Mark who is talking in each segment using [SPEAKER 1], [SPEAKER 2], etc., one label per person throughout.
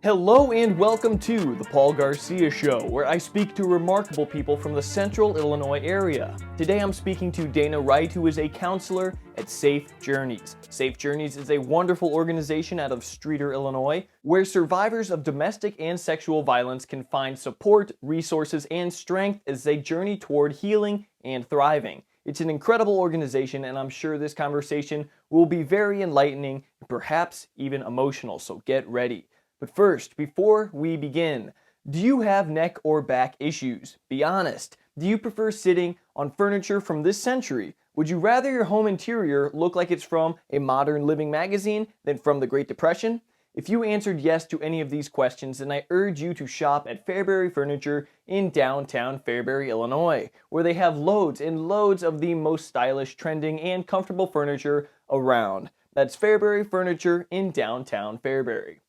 [SPEAKER 1] Hello and welcome to The Paul Garcia Show, where I speak to remarkable people from the central Illinois area. Today I'm speaking to Dana Wright, who is a counselor at Safe Journeys. Safe Journeys is a wonderful organization out of Streator, Illinois, where survivors of domestic and sexual violence can find support, resources, and strength as they journey toward healing and thriving. It's an incredible organization, and I'm sure this conversation will be very enlightening and perhaps even emotional, so get ready. But first, before we begin, do you have neck or back issues? Be honest. Do you prefer sitting on furniture from this century? Would you rather your home interior look like it's from a modern living magazine than from the Great Depression? If you answered yes to any of these questions, then I urge you to shop at Fairbury Furniture in downtown Fairbury, Illinois, where they have loads and loads of the most stylish, trending, and comfortable furniture around. That's Fairbury Furniture in downtown Fairbury.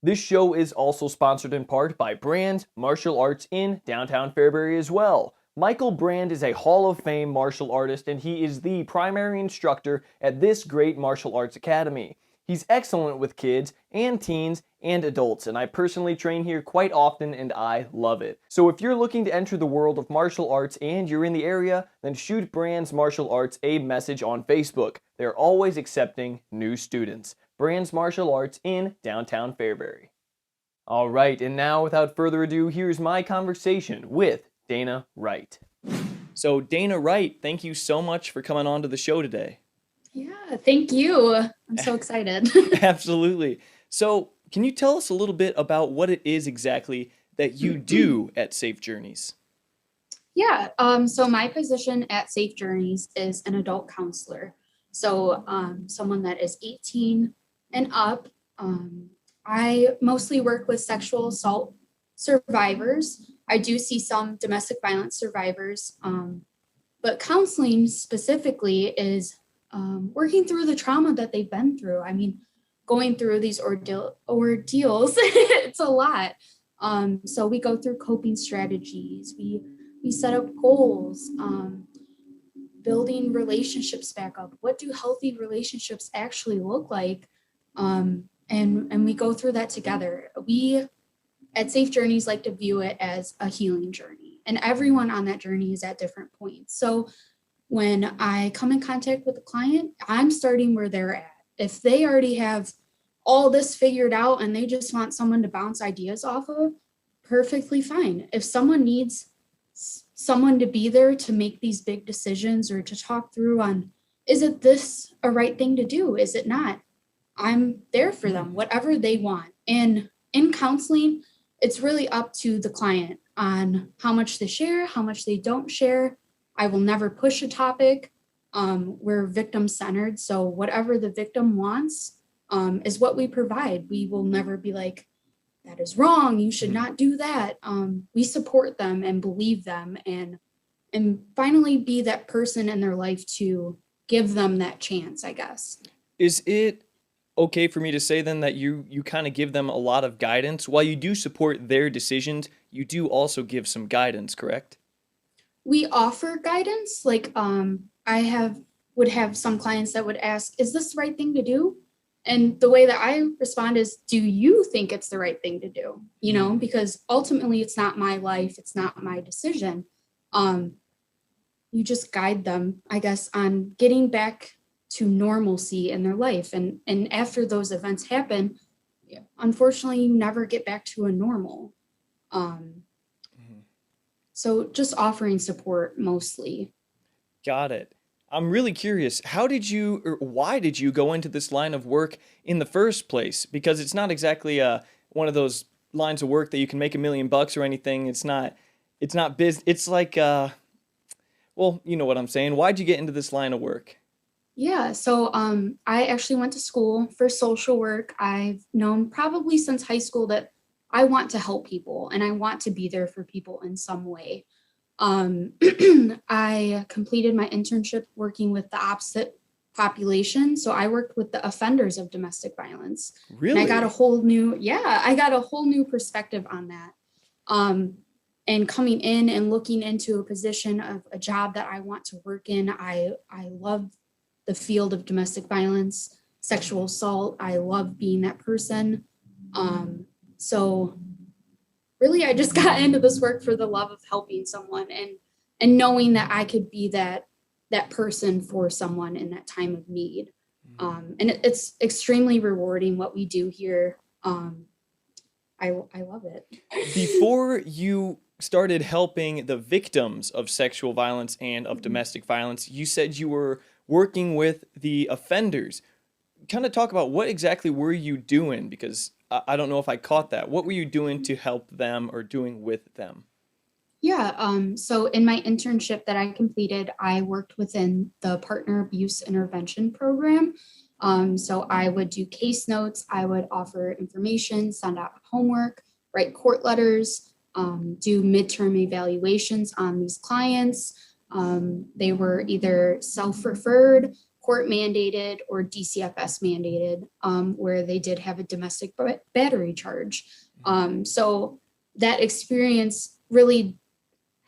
[SPEAKER 1] This show is also sponsored in part by Brand Martial Arts in downtown Fairbury as well. Michael Brand is a Hall of Fame martial artist, and he is the primary instructor at this great martial arts academy. He's excellent with kids and teens and adults, and I personally train here quite often and I love it. So if you're looking to enter the world of martial arts and you're in the area, then shoot Brand's Martial Arts a message on Facebook. They're always accepting new students. Brand's Martial Arts in downtown Fairbury. All right, and now without further ado, here's my conversation with Dana Wright. So Dana Wright, thank you so much for coming on to the show today.
[SPEAKER 2] Yeah, thank you. I'm so excited.
[SPEAKER 1] Absolutely. So can you tell us a little bit about what it is exactly that you do at Safe Journeys?
[SPEAKER 2] Yeah, so my position at Safe Journeys is an adult counselor. So someone that is 18 and up. I mostly work with sexual assault survivors. I do see some domestic violence survivors, but counseling specifically is working through the trauma that they've been through. I mean, going through these ordeals, it's a lot. So we go through coping strategies. We set up goals, building relationships back up. What do healthy relationships actually look like? And we go through that together. We at Safe Journeys like to view it as a healing journey, and everyone on that journey is at different points. So when I come in contact with a client, I'm starting where they're at. If they already have all this figured out and they just want someone to bounce ideas off of, perfectly fine. If someone needs someone to be there to make these big decisions or to talk through on, is it this a right thing to do? Is it not? I'm there for them, whatever they want. And in counseling, it's really up to the client on how much they share, how much they don't share. I will never push a topic. We're victim-centered. So whatever the victim wants is what we provide. We will never be like, that is wrong, you should not do that. We support them and believe them and finally be that person in their life to give them that chance, I guess.
[SPEAKER 1] Is it okay for me to say then that you kind of give them a lot of guidance? While you do support their decisions, you do also give some guidance, correct?
[SPEAKER 2] We offer guidance. Like would have some clients that would ask, is this the right thing to do? And the way that I respond is, do you think it's the right thing to do? You know, because ultimately it's not my life. It's not my decision. You just guide them, I guess, on getting back to normalcy in their life. And after those events happen, unfortunately, you never get back to a normal. So just offering support mostly.
[SPEAKER 1] Got it. I'm really curious, why did you go into this line of work in the first place? Because it's not exactly one of those lines of work that you can make $1 million or anything. It's not business. It's like, well, you know what I'm saying. Why'd you get into this line of work?
[SPEAKER 2] Yeah, so I actually went to school for social work. I've known probably since high school that I want to help people and I want to be there for people in some way. I completed my internship working with the opposite population. So I worked with the offenders of domestic violence.
[SPEAKER 1] Really?
[SPEAKER 2] And I got a whole new perspective on that. And coming in and looking into a position of a job that I want to work in, I love the field of domestic violence, sexual assault. I love being that person. So really, I just got into this work for the love of helping someone and knowing that I could be that person for someone in that time of need. And it's extremely rewarding what we do here. I love it.
[SPEAKER 1] Before you started helping the victims of sexual violence and of domestic violence, you said you were working with the offenders. Kind of talk about what exactly were you doing? Because I don't know if I caught that. What were you doing to help them or doing with them?
[SPEAKER 2] Yeah, so in my internship that I completed, I worked within the partner abuse intervention program. So I would do case notes, I would offer information, send out homework, write court letters, do midterm evaluations on these clients. They were either self-referred, court mandated, or DCFS mandated, where they did have a domestic battery charge. So that experience really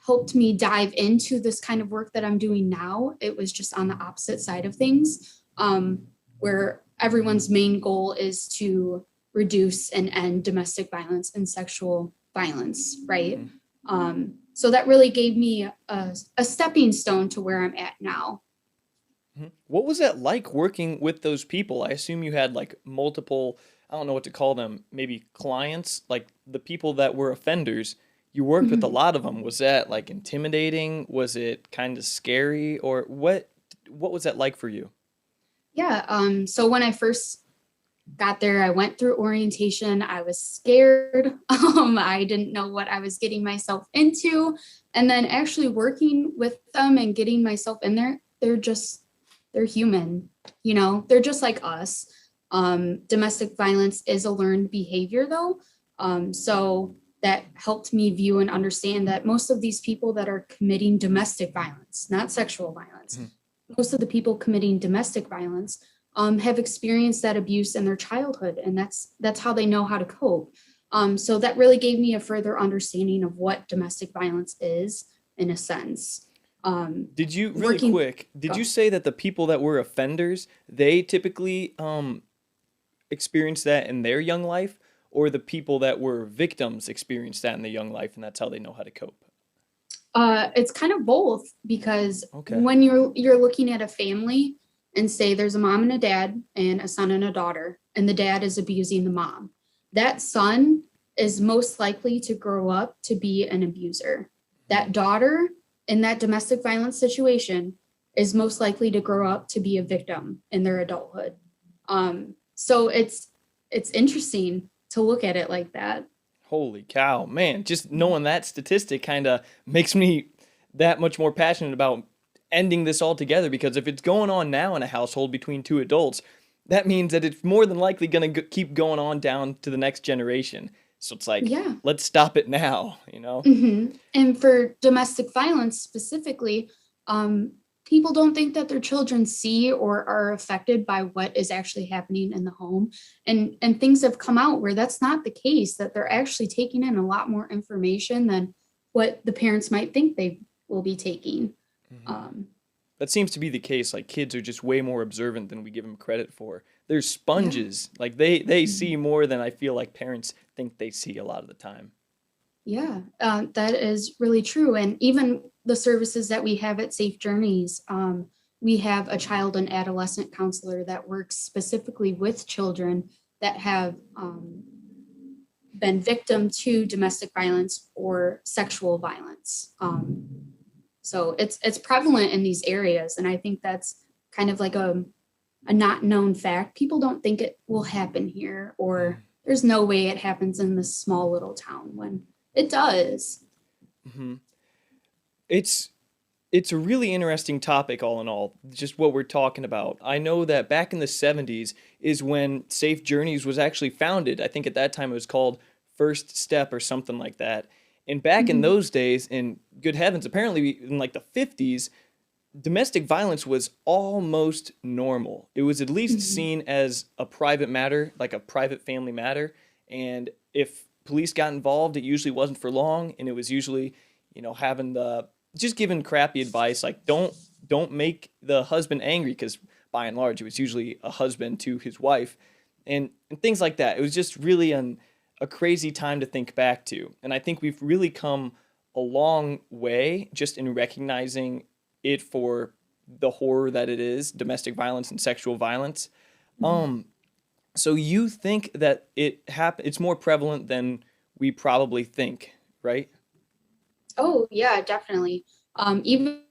[SPEAKER 2] helped me dive into this kind of work that I'm doing now. It was just on the opposite side of things, where everyone's main goal is to reduce and end domestic violence and sexual violence, right? So that really gave me a stepping stone to where I'm at now.
[SPEAKER 1] What was that like working with those people? I assume you had like multiple, I don't know what to call them, maybe clients, like the people that were offenders. You worked with a lot of them. Was that like intimidating? Was it kind of scary? Or what was that like for you?
[SPEAKER 2] Yeah, so when I first got there, I went through orientation. I was scared. I didn't know what I was getting myself into. And then actually working with them and getting myself in there, they're human, they're just like us. Domestic violence is a learned behavior though. So that helped me view and understand that most of these people that are committing domestic violence, not sexual violence, most of the people committing domestic violence have experienced that abuse in their childhood, and that's how they know how to cope. So that really gave me a further understanding of what domestic violence is, in a sense.
[SPEAKER 1] Did you did you say that the people that were offenders, they typically experienced that in their young life, or the people that were victims experienced that in their young life, and that's how they know how to cope?
[SPEAKER 2] It's kind of both, because
[SPEAKER 1] Okay.
[SPEAKER 2] when you're looking at a family and say there's a mom and a dad and a son and a daughter, and the dad is abusing the mom, that son is most likely to grow up to be an abuser. That daughter in that domestic violence situation is most likely to grow up to be a victim in their adulthood. So it's interesting to look at it like that.
[SPEAKER 1] Holy cow, man, just knowing that statistic kind of makes me that much more passionate about ending this altogether, because if it's going on now in a household between two adults, that means that it's more than likely going to keep going on down to the next generation. So it's like,
[SPEAKER 2] Yeah.
[SPEAKER 1] let's stop it now,
[SPEAKER 2] And for domestic violence specifically, people don't think that their children see or are affected by what is actually happening in the home. And things have come out where that's not the case, that they're actually taking in a lot more information than what the parents might think they will be taking.
[SPEAKER 1] That seems to be the case. Like, kids are just way more observant than we give them credit for. They're sponges. Like they see more than I feel like parents think they see a lot of the time.
[SPEAKER 2] Yeah, that is really true. And even the services that we have at Safe Journeys, we have a child and adolescent counselor that works specifically with children that have been victim to domestic violence or sexual violence. So it's prevalent in these areas. And I think that's kind of like a not known fact. People don't think it will happen here, or there's no way it happens in this small little town, when it does.
[SPEAKER 1] It's a really interesting topic, all in all, just what we're talking about. I know that back in the 70s is when Safe Journeys was actually founded. I think at that time it was called First Step or something like that. And back in those days, and good heavens, apparently in like the 50s, domestic violence was almost normal. It was at least seen as a private matter, like a private family matter. And if police got involved, it usually wasn't for long. And it was usually, having just giving crappy advice, like don't make the husband angry, because by and large, it was usually a husband to his wife, and things like that. It was just really a crazy time to think back to. And I think we've really come a long way just in recognizing it for the horror that it is, domestic violence and sexual violence. Um, so you think that it's more prevalent than we probably think, right?
[SPEAKER 2] Oh, yeah, definitely. Even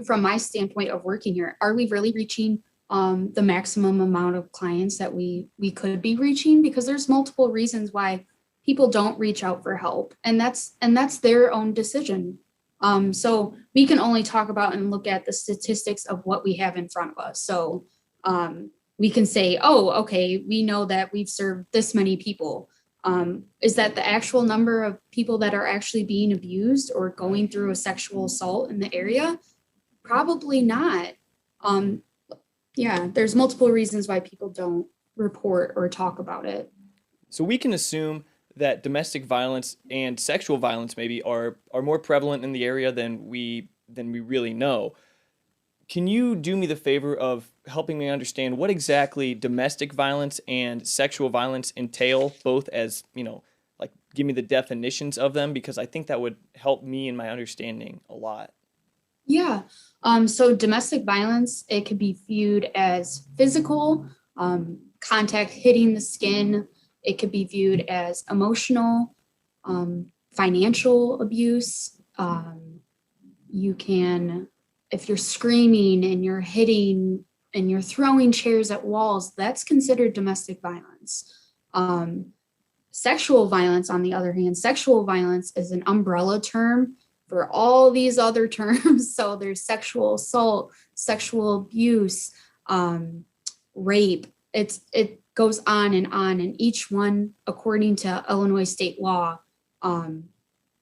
[SPEAKER 2] from my standpoint of working here, are we really reaching the maximum amount of clients that we could be reaching? Because there's multiple reasons why people don't reach out for help, and that's their own decision. So we can only talk about and look at the statistics of what we have in front of us. So we can say, oh, okay, we know that we've served this many people. Is that the actual number of people that are actually being abused or going through a sexual assault in the area? Probably not. Um, yeah, there's multiple reasons why people don't report or talk about it.
[SPEAKER 1] So we can assume that domestic violence and sexual violence maybe are more prevalent in the area than we really know. Can you do me the favor of helping me understand what exactly domestic violence and sexual violence entail, both as, like give me the definitions of them, because I think that would help me in my understanding a lot.
[SPEAKER 2] Yeah. So domestic violence, it could be viewed as physical, contact hitting the skin. It could be viewed as emotional, financial abuse. You can, if you're screaming and you're hitting and you're throwing chairs at walls, that's considered domestic violence. Sexual violence, on the other hand, sexual violence is an umbrella term for all these other terms. So there's sexual assault, sexual abuse, rape. It goes on, and each one, according to Illinois state law,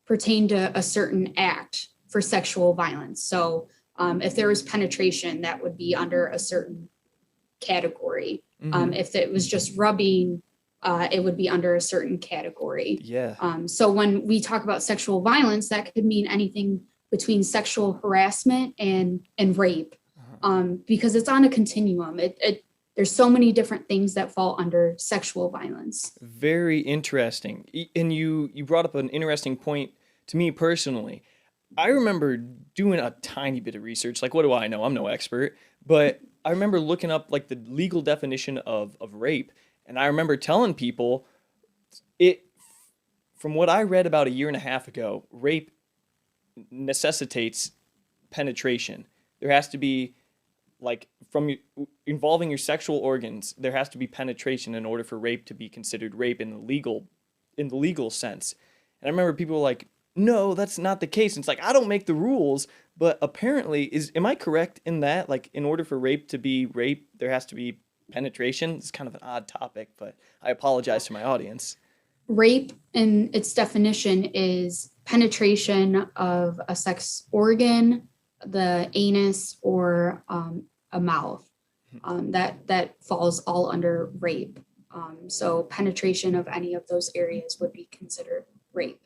[SPEAKER 2] pertain to a certain act for sexual violence. So if there was penetration, that would be under a certain category. If it was just rubbing, it would be under a certain category.
[SPEAKER 1] Yeah.
[SPEAKER 2] So when we talk about sexual violence, that could mean anything between sexual harassment and rape, because it's on a continuum. There's so many different things that fall under sexual violence.
[SPEAKER 1] Very interesting. And you brought up an interesting point to me personally. I remember doing a tiny bit of research. Like, what do I know? I'm no expert. But I remember looking up like the legal definition of rape. And I remember telling people from what I read about a year and a half ago, rape necessitates penetration. There has to be, like, involving your sexual organs, there has to be penetration in order for rape to be considered rape in the legal sense. And I remember people were like, no, that's not the case. And it's like, I don't make the rules, but apparently am I correct in that? Like, in order for rape to be rape, there has to be penetration. It's kind of an odd topic, but I apologize to my audience.
[SPEAKER 2] Rape, in its definition, is penetration of a sex organ, the anus, or a mouth. That falls all under rape. So penetration of any of those areas would be considered rape.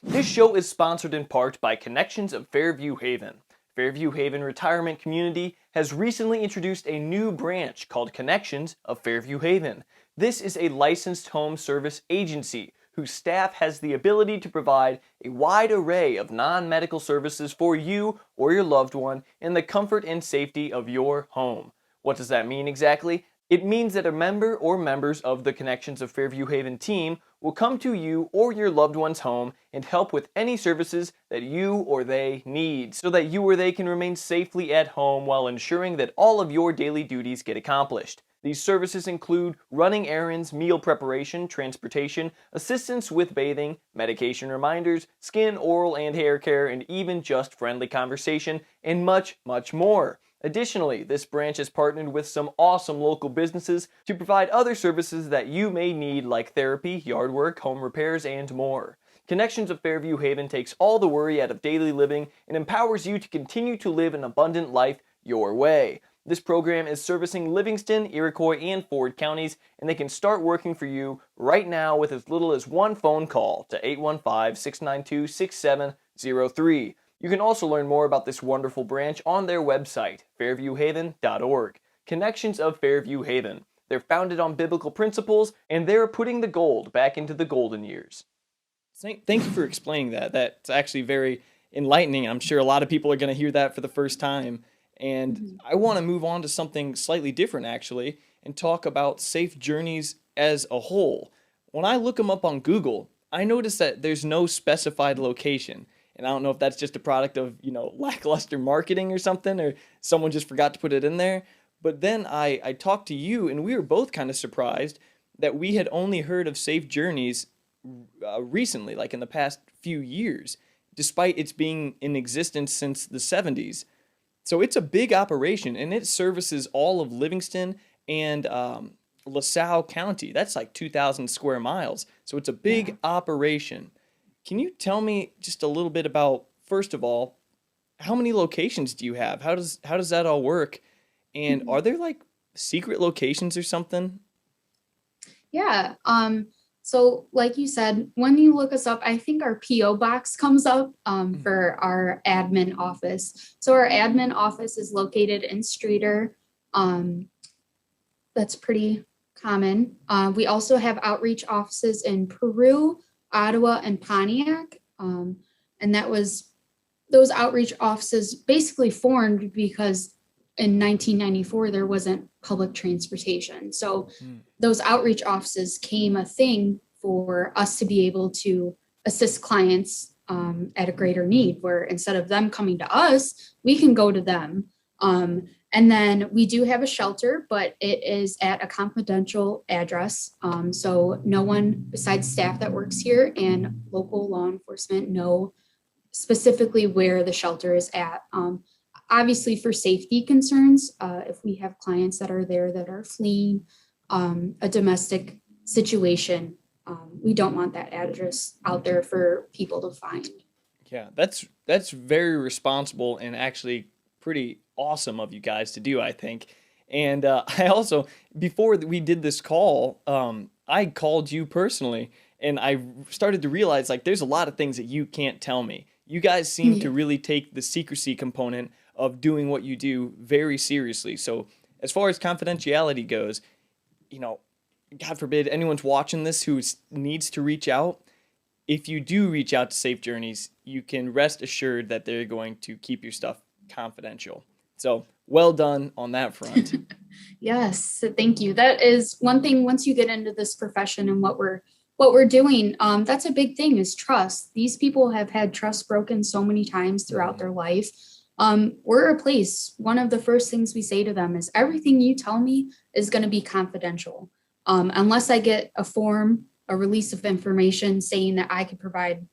[SPEAKER 1] This show is sponsored in part by Connections of Fairview Haven. Fairview Haven Retirement Community has recently introduced a new branch called Connections of Fairview Haven. This is a licensed home service agency whose staff has the ability to provide a wide array of non-medical services for you or your loved one in the comfort and safety of your home. What does that mean exactly? It means that a member or members of the Connections of Fairview Haven team will come to you or your loved one's home and help with any services that you or they need, so that you or they can remain safely at home while ensuring that all of your daily duties get accomplished. These services include running errands, meal preparation, transportation, assistance with bathing, medication reminders, skin, oral, and hair care, and even just friendly conversation, and much, much more. Additionally, this branch has partnered with some awesome local businesses to provide other services that you may need, like therapy, yard work, home repairs, and more. Connections of Fairview Haven takes all the worry out of daily living and empowers you to continue to live an abundant life your way. This program is servicing Livingston, Iroquois, and Ford counties, and they can start working for you right now with as little as one phone call to 815-692-6703. You can also learn more about this wonderful branch on their website, fairviewhaven.org. Connections of Fairview Haven. They're founded on biblical principles, and they're putting the gold back into the golden years. Thank you for explaining that. That's actually very enlightening. I'm sure a lot of people are going to hear that for the first time. And I want to move on to something slightly different, actually, and talk about Safe Journeys as a whole. When I look them up on Google, I notice that there's no specified location. And I don't know if that's just a product of, lackluster marketing or something, or someone just forgot to put it in there. But then I talked to you, and we were both kind of surprised that we had only heard of Safe Journeys recently, like in the past few years, despite its being in existence since the 70s. So it's a big operation, and it services all of Livingston and LaSalle County. That's like 2,000 square miles. So it's a big operation. Can you tell me just a little bit about, first of all, how many locations do you have? How does that all work? And are there like secret locations or something?
[SPEAKER 2] Yeah. So like you said, when you look us up, I think our PO box comes up for our admin office. So our admin office is located in Streator. That's pretty common. We also have outreach offices in Peru, Ottawa, and Pontiac. And those outreach offices basically formed because in 1994, there wasn't public transportation. So those outreach offices came a thing for us to be able to assist clients at a greater need, where instead of them coming to us, we can go to them. And then we do have a shelter, but it is at a confidential address. So no one besides staff that works here and local law enforcement know specifically where the shelter is at. Obviously, for safety concerns, if we have clients that are there that are fleeing a domestic situation, we don't want that address out there for people to find.
[SPEAKER 1] Yeah, that's very responsible and actually pretty awesome of you guys to do, I think. And I also, before we did this call, I called you personally, and I started to realize like there's a lot of things that you can't tell me. You guys seem to really take the secrecy component of doing what you do very seriously. So as far as confidentiality goes, God forbid anyone's watching this who needs to reach out. If you do reach out to Safe Journeys, you can rest assured that they're going to keep your stuff confidential. So well done on that front.
[SPEAKER 2] Yes, thank you. That is one thing. Once you get into this profession and what we're doing, that's a big thing, is trust. These people have had trust broken so many times throughout their life. We're a place. One of the first things we say to them is everything you tell me is going to be confidential. Unless I get a release of information saying that I could provide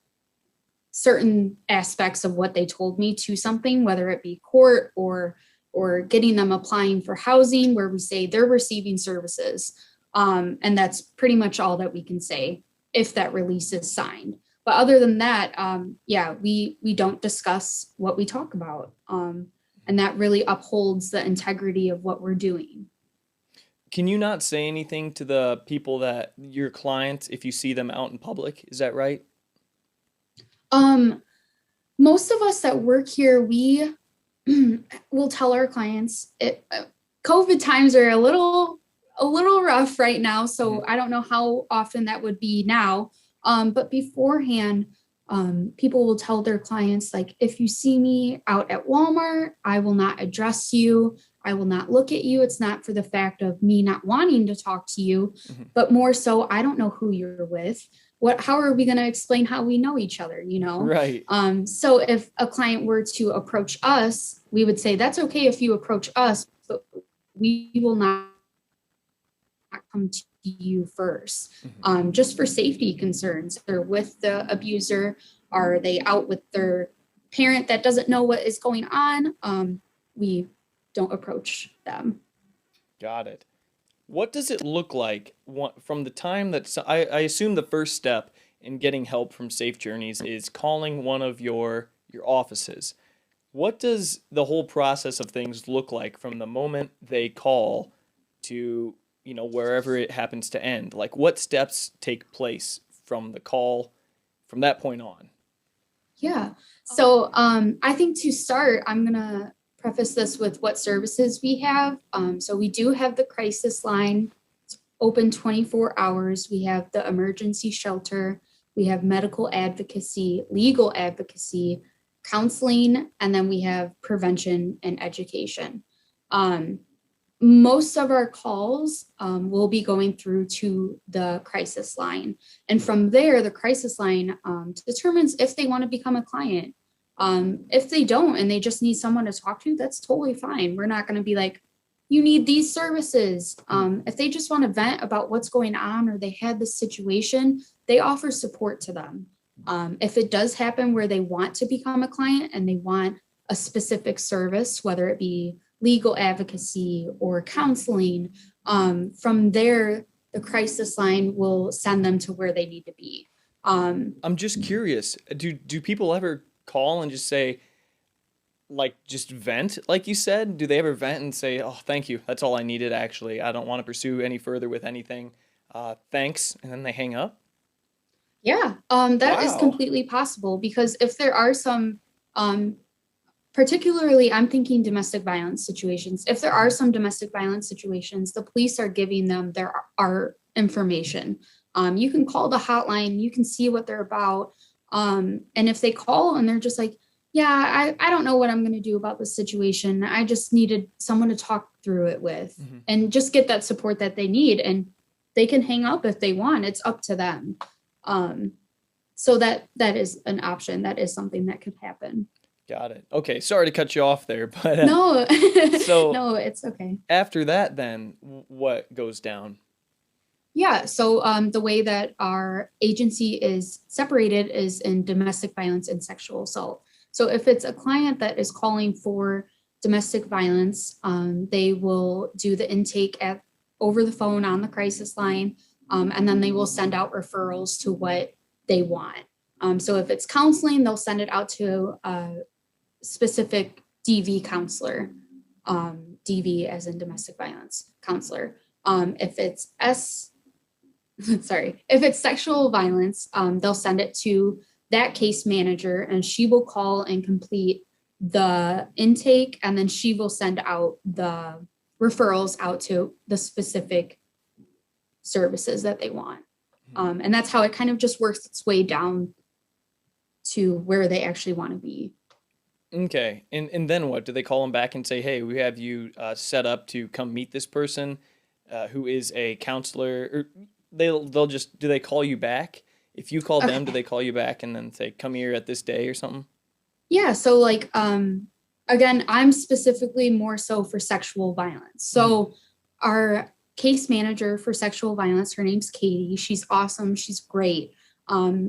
[SPEAKER 2] certain aspects of what they told me to something, whether it be court or getting them applying for housing where we say they're receiving services. And that's pretty much all that we can say if that release is signed. But other than that, we don't discuss what we talk about. And that really upholds the integrity of what we're doing.
[SPEAKER 1] Can you not say anything to the people that your clients if you see them out in public? Is that right?
[SPEAKER 2] Most of us that work here, we will tell our clients COVID times are a little rough right now. So I don't know how often that would be now. But beforehand, people will tell their clients, like, if you see me out at Walmart, I will not address you. I will not look at you. It's not for the fact of me not wanting to talk to you, but more so, I don't know who you're with. How are we going to explain how we know each other,
[SPEAKER 1] Right.
[SPEAKER 2] So if a client were to approach us, we would say, that's okay if you approach us, but we will not come to you first, just for safety concerns. They're with the abuser. Are they out with their parent that doesn't know what is going on? We don't approach them.
[SPEAKER 1] Got it. What does it look like from the time that I assume the first step in getting help from Safe Journeys is calling one of your offices? What does the whole process of things look like from the moment they call to wherever it happens to end? Like, what steps take place from the call from that point on?
[SPEAKER 2] Yeah. So I think to start, I'm gonna preface this with what services we have. So we do have the crisis line open 24 hours. We have the emergency shelter. We have medical advocacy, legal advocacy, counseling, and then we have prevention and education. Most of our calls will be going through to the crisis line. And from there, the crisis line determines if they want to become a client. If they don't and they just need someone to talk to, that's totally fine. We're not going to be like, you need these services. If they just want to vent about what's going on or they had this situation, they offer support to them. If it does happen where they want to become a client and they want a specific service, whether it be legal advocacy or counseling, from there, the crisis line will send them to where they need to be.
[SPEAKER 1] I'm just curious, do people ever call and just say, like, just vent, like you said? Do they ever vent and say, oh, thank you, that's all I needed, actually, I don't want to pursue any further with anything, thanks, and then they hang up?
[SPEAKER 2] Yeah, that is
[SPEAKER 1] Wow.
[SPEAKER 2] completely possible, because if there are some, particularly I'm thinking domestic violence situations, if there are some domestic violence situations, the police are giving them our information. You can call the hotline, you can see what they're about. And if they call and they're just like, yeah, I don't know what I'm going to do about this situation. I just needed someone to talk through it with and just get that support that they need. And they can hang up if they want. It's up to them. So that is an option. That is something that could happen.
[SPEAKER 1] Got it. Okay, sorry to cut you off there, but
[SPEAKER 2] No,
[SPEAKER 1] so
[SPEAKER 2] no, it's okay.
[SPEAKER 1] after that, then what goes down?
[SPEAKER 2] Yeah, so the way that our agency is separated is in domestic violence and sexual assault. So if it's a client that is calling for domestic violence, they will do the intake over the phone on the crisis line, and then they will send out referrals to what they want. So if it's counseling, they'll send it out to a specific DV counselor, DV as in domestic violence counselor. If it's if it's sexual violence, they'll send it to that case manager, and she will call and complete the intake, and then she will send out the referrals out to the specific services that they want. And that's how it kind of just works its way down to where they actually want to be.
[SPEAKER 1] Okay, and then what? Do they call them back and say, hey, we have you set up to come meet this person who is a counselor? Or they'll just, do they call you back? If you call them, do they call you back and then say, come here at this day or something?
[SPEAKER 2] Yeah, so like, again, I'm specifically more so for sexual violence. So our case manager for sexual violence, her name's Katie. She's awesome. She's great.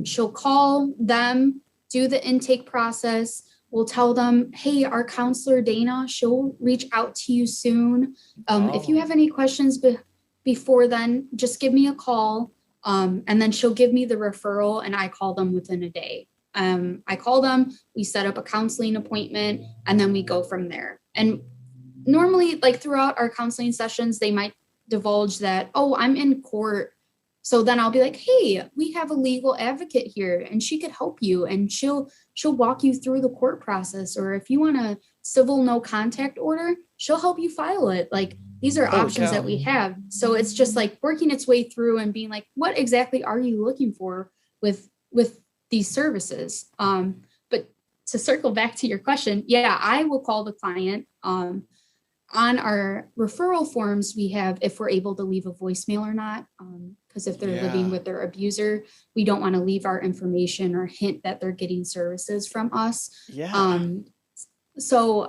[SPEAKER 2] She'll call them, do the intake process. We'll tell them, hey, our counselor, Dana, she'll reach out to you soon. If you have any questions before then, just give me a call. And then she'll give me the referral, and I call them within a day. I call them, we set up a counseling appointment, and then we go from there. And normally, like throughout our counseling sessions, they might divulge that, oh, I'm in court. So then I'll be like, hey, we have a legal advocate here and she could help you, and she'll walk you through the court process. Or if you want a civil no contact order, she'll help you file it. Like, these are options that we have. So it's just like working its way through and being like, what exactly are you looking for with these services? But to circle back to your question, yeah, I will call the client. On our referral forms, we have if we're able to leave a voicemail or not. Because if they're living with their abuser, we don't want to leave our information or hint that they're getting services from us. So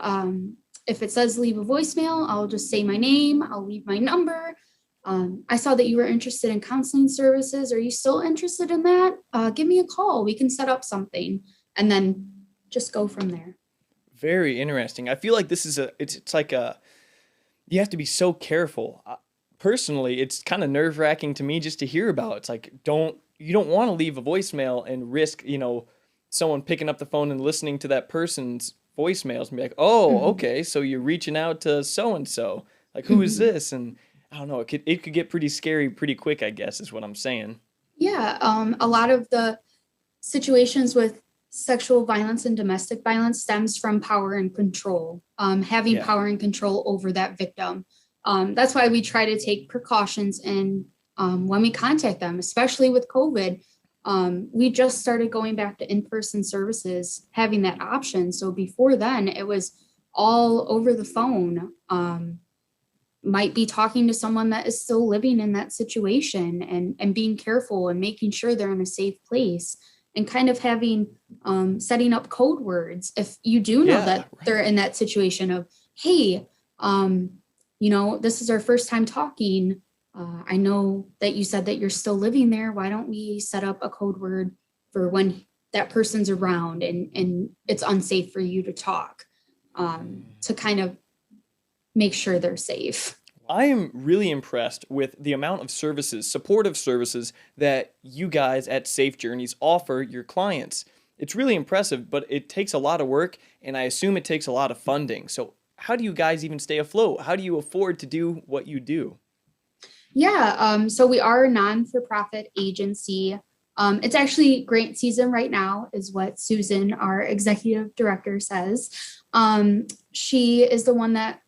[SPEAKER 2] if it says leave a voicemail, I'll just say my name, I'll leave my number. I saw that you were interested in counseling services. Are you still interested in that? Give me a call. We can set up something, and then just go from there.
[SPEAKER 1] Very interesting. I feel like this is it's like you have to be so careful. Personally, it's kind of nerve-wracking to me just to hear about. It's like, you don't want to leave a voicemail and risk, someone picking up the phone and listening to that person's voicemails and be like, oh, okay, so you're reaching out to so-and-so. Like, who is this? And I don't know, it could get pretty scary pretty quick, I guess, is what I'm saying.
[SPEAKER 2] Yeah, a lot of the situations with sexual violence and domestic violence stems from power and control, having power and control over that victim. That's why we try to take precautions in when we contact them, especially with COVID. We just started going back to in-person services, having that option. So before then, it was all over the phone. Might be talking to someone that is still living in that situation, and being careful and making sure they're in a safe place, and kind of having setting up code words if you do know that they're in that situation of, hey, this is our first time talking. I know that you said that you're still living there. Why don't we set up a code word for when that person's around and it's unsafe for you to talk, to kind of make sure they're safe.
[SPEAKER 1] I am really impressed with the amount of services, supportive services, that you guys at Safe Journeys offer your clients. It's really impressive, but it takes a lot of work, and I assume it takes a lot of funding. So how do you guys even stay afloat? How do you afford to do what you do?
[SPEAKER 2] Yeah, so we are a non-for-profit agency. It's actually grant season right now, is what Susan, our executive director, says. She is the one that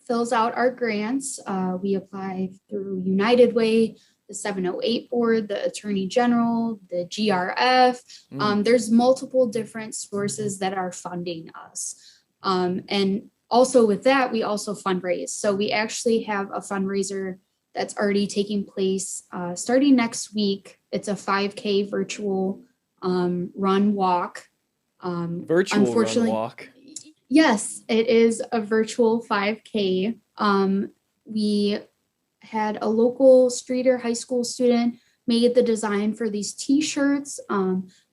[SPEAKER 2] fills out our grants. We apply through United Way, the 708 board, the Attorney General, the GRF. There's multiple different sources that are funding us. And also with that, we also fundraise. So we actually have a fundraiser that's already taking place starting next week. It's a 5K virtual run walk.
[SPEAKER 1] Virtual run walk.
[SPEAKER 2] Yes, it is a virtual 5K. We had a local Streeter high school student made the design for these t-shirts.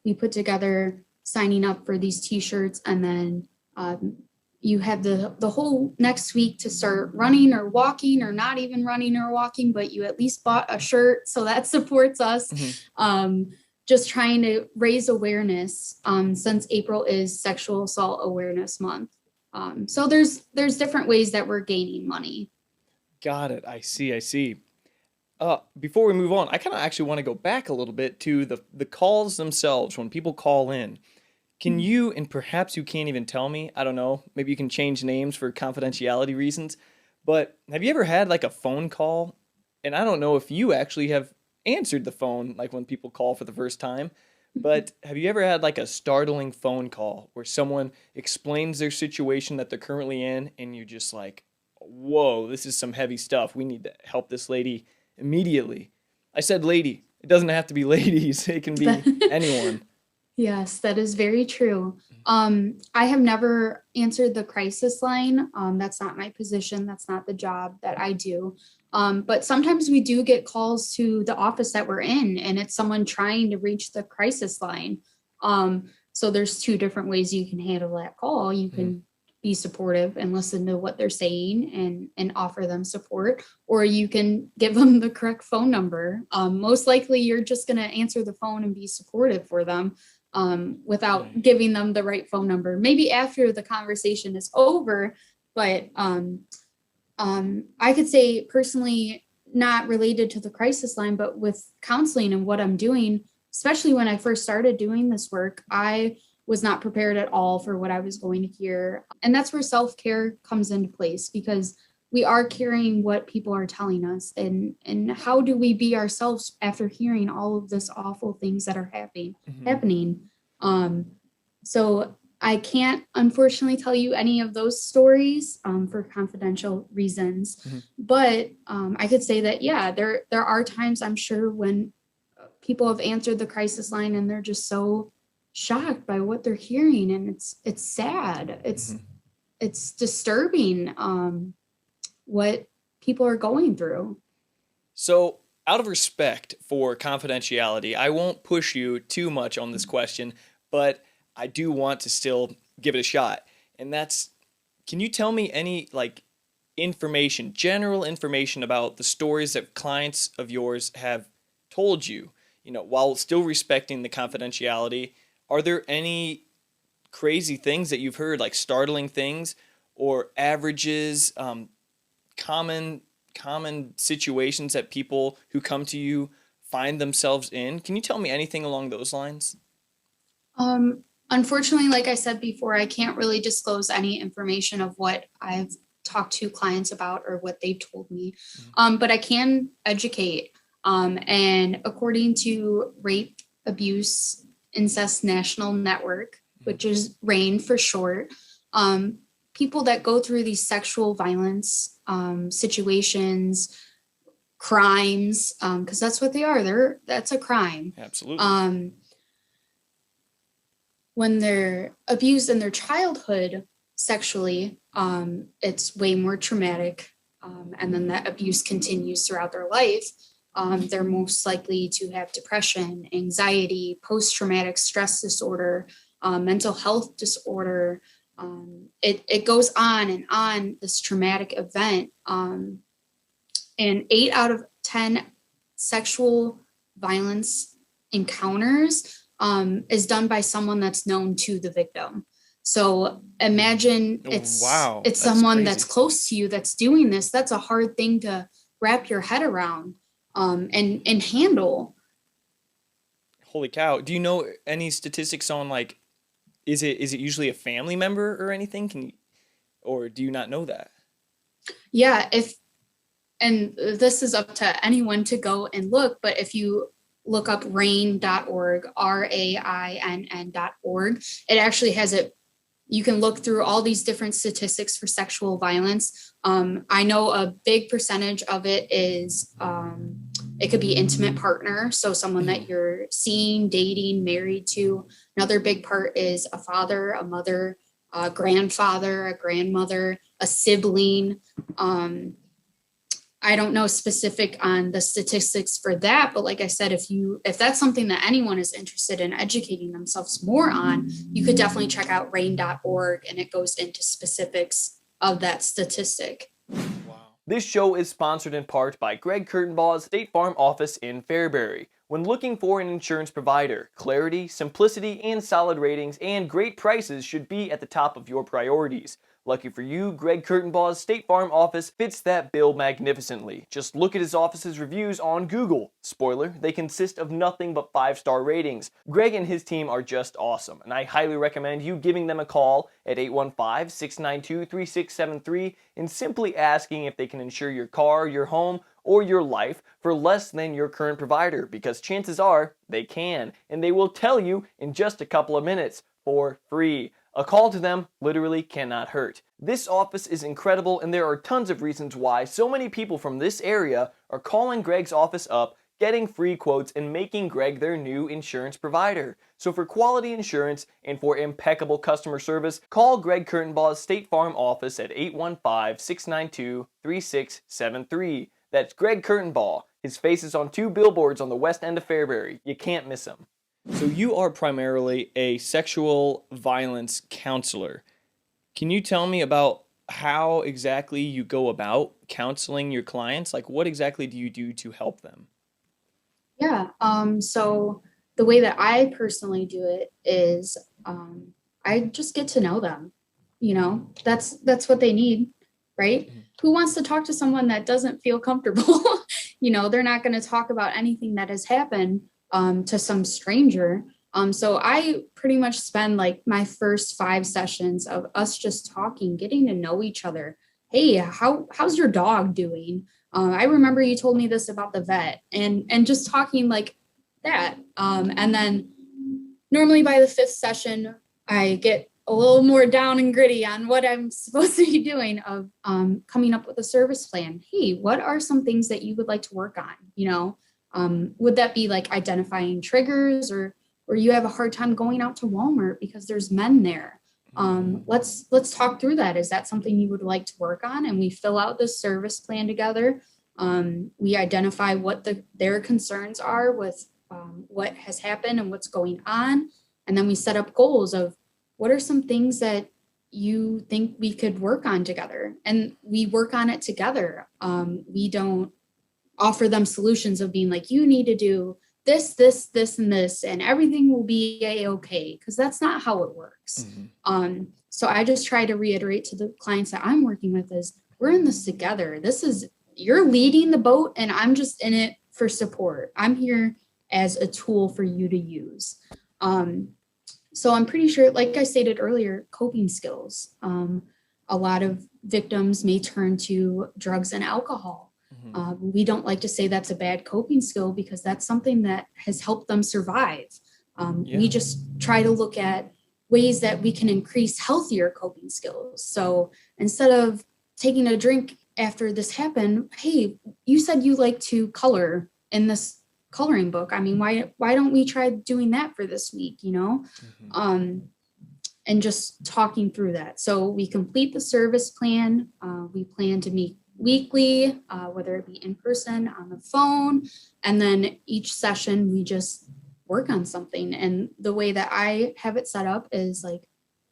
[SPEAKER 2] We put together signing up for these t-shirts, and then you have the whole next week to start running or walking, or not even running or walking, but you at least bought a shirt, so that supports us. Just trying to raise awareness, since April is Sexual Assault Awareness Month. So there's different ways that we're gaining money.
[SPEAKER 1] Got it. I see. Before we move on, I kind of actually want to go back a little bit to the calls themselves when people call in. Can you, and perhaps you can't even tell me, I don't know, maybe you can change names for confidentiality reasons, but have you ever had like a phone call? And I don't know if you actually have answered the phone, like when people call for the first time, but have you ever had like a startling phone call where someone explains their situation that they're currently in, and you're just like, whoa, this is some heavy stuff. We need to help this lady immediately. I said lady. It doesn't have to be ladies. It can be anyone.
[SPEAKER 2] Yes, that is very true. I have never answered the crisis line. That's not my position. That's not the job that I do. But sometimes we do get calls to the office that we're in, and it's someone trying to reach the crisis line. So there's two different ways you can handle that call. You can be supportive and listen to what they're saying and offer them support, or you can give them the correct phone number. Most likely you're just going to answer the phone and be supportive for them, without giving them the right phone number. Maybe after the conversation is over, but I could say personally, not related to the crisis line, but with counseling and what I'm doing, especially when I first started doing this work, I was not prepared at all for what I was going to hear. And that's where self-care comes into place, because we are carrying what people are telling us, and how do we be ourselves after hearing all of this awful things that are happening. So I can't unfortunately tell you any of those stories for confidential reasons, but I could say that, yeah, there are times, I'm sure, when people have answered the crisis line and they're just so shocked by what they're hearing, and it's sad. It's disturbing what people are going through.
[SPEAKER 1] So, out of respect for confidentiality, I won't push you too much on this question, but I do want to still give it a shot. And that's, can you tell me any information, general information about the stories that clients of yours have told you, while still respecting the confidentiality? Are there any crazy things that you've heard, like startling things or averages, common situations that people who come to you find themselves in? Can you tell me anything along those lines?
[SPEAKER 2] Unfortunately, like I said before, I can't really disclose any information of what I've talk to clients about or what they've told me. But I can educate. And according to Rape, Abuse, Incest National Network, which is RAIN for short, people that go through these sexual violence situations, crimes, because that's what they are. That's a crime.
[SPEAKER 1] Absolutely.
[SPEAKER 2] When they're abused in their childhood sexually, it's way more traumatic. And then that abuse continues throughout their life. They're most likely to have depression, anxiety, post-traumatic stress disorder, mental health disorder. It goes on and on, this traumatic event. And 8 out of 10 sexual violence encounters is done by someone that's known to the victim. So imagine it's someone
[SPEAKER 1] crazy.
[SPEAKER 2] that's close to you that's doing this. That's a hard thing to wrap your head around and handle.
[SPEAKER 1] Holy cow. Do you know any statistics on, like, is it usually a family member or anything? Or do you not know that?
[SPEAKER 2] Yeah, and this is up to anyone to go and look, but if you look up rain.org, RAINN.org, it actually has it. You can look through all these different statistics for sexual violence. I know a big percentage of it is, it could be intimate partner. So someone that you're seeing, dating, married to. Another big part is a father, a mother, a grandfather, a grandmother, a sibling. I don't know specific on the statistics for that, but like I said, if that's something that anyone is interested in educating themselves more on, you could definitely check out rain.org, and it goes into specifics of that statistic.
[SPEAKER 1] Wow. This show is sponsored in part by Greg Kurtenbaugh's State Farm office in Fairbury. When looking for an insurance provider, clarity, simplicity, and solid ratings and great prices should be at the top of your priorities. Lucky for you, Greg Kurtenbaugh's State Farm office fits that bill magnificently. Just look at his office's reviews on Google. Spoiler, they consist of nothing but 5-star ratings. Greg and his team are just awesome, and I highly recommend you giving them a call at 815-692-3673 and simply asking if they can insure your car, your home, or your life for less than your current provider, because chances are they can, and they will tell you in just a couple of minutes for free. A call to them literally cannot hurt. This office is incredible, and there are tons of reasons why so many people from this area are calling Greg's office up, getting free quotes, and making Greg their new insurance provider. So for quality insurance and for impeccable customer service, call Greg Kurtenbaugh's State Farm office at 815-692-3673. That's Greg Kurtenbaugh. His face is on 2 billboards on the west end of Fairbury. You can't miss him. So you are primarily a sexual violence counselor. Can you tell me about how exactly you go about counseling your clients? Like, what exactly do you do to help them?
[SPEAKER 2] Yeah. So the way that I personally do it is I just get to know them. That's what they need, right? Mm-hmm. Who wants to talk to someone that doesn't feel comfortable? They're not going to talk about anything that has happened to some stranger. So I pretty much spend like my first 5 sessions of us just talking, getting to know each other. Hey, how's your dog doing? I remember you told me this about the vet, and just talking like that. And then normally by the 5th session, I get a little more down and gritty on what I'm supposed to be doing of coming up with a service plan. Hey, what are some things that you would like to work on? Would that be like identifying triggers, or you have a hard time going out to Walmart because there's men there? Let's talk through that. Is that something you would like to work on? And we fill out this service plan together. We identify what their concerns are with what has happened and what's going on. And then we set up goals of what are some things that you think we could work on together. And we work on it together. We don't offer them solutions of being like, you need to do this, and this, and everything will be okay, because that's not how it works. Mm-hmm. So I just try to reiterate to the clients that I'm working with is we're in this together. You're leading the boat, and I'm just in it for support. I'm here as a tool for you to use. So I'm pretty sure, like I stated earlier, coping skills. a lot of victims may turn to drugs and alcohol. We don't like to say that's a bad coping skill because that's something that has helped them survive. We just try to look at ways that we can increase healthier coping skills. So instead of taking a drink after this happened, hey, you said you like to color in this coloring book. I mean, why don't we try doing that for this week, you know? And just talking through that. So we complete the service plan. We plan to meet weekly, whether it be in person, on the phone, and then each session we just work on something. And the way that I have it set up is like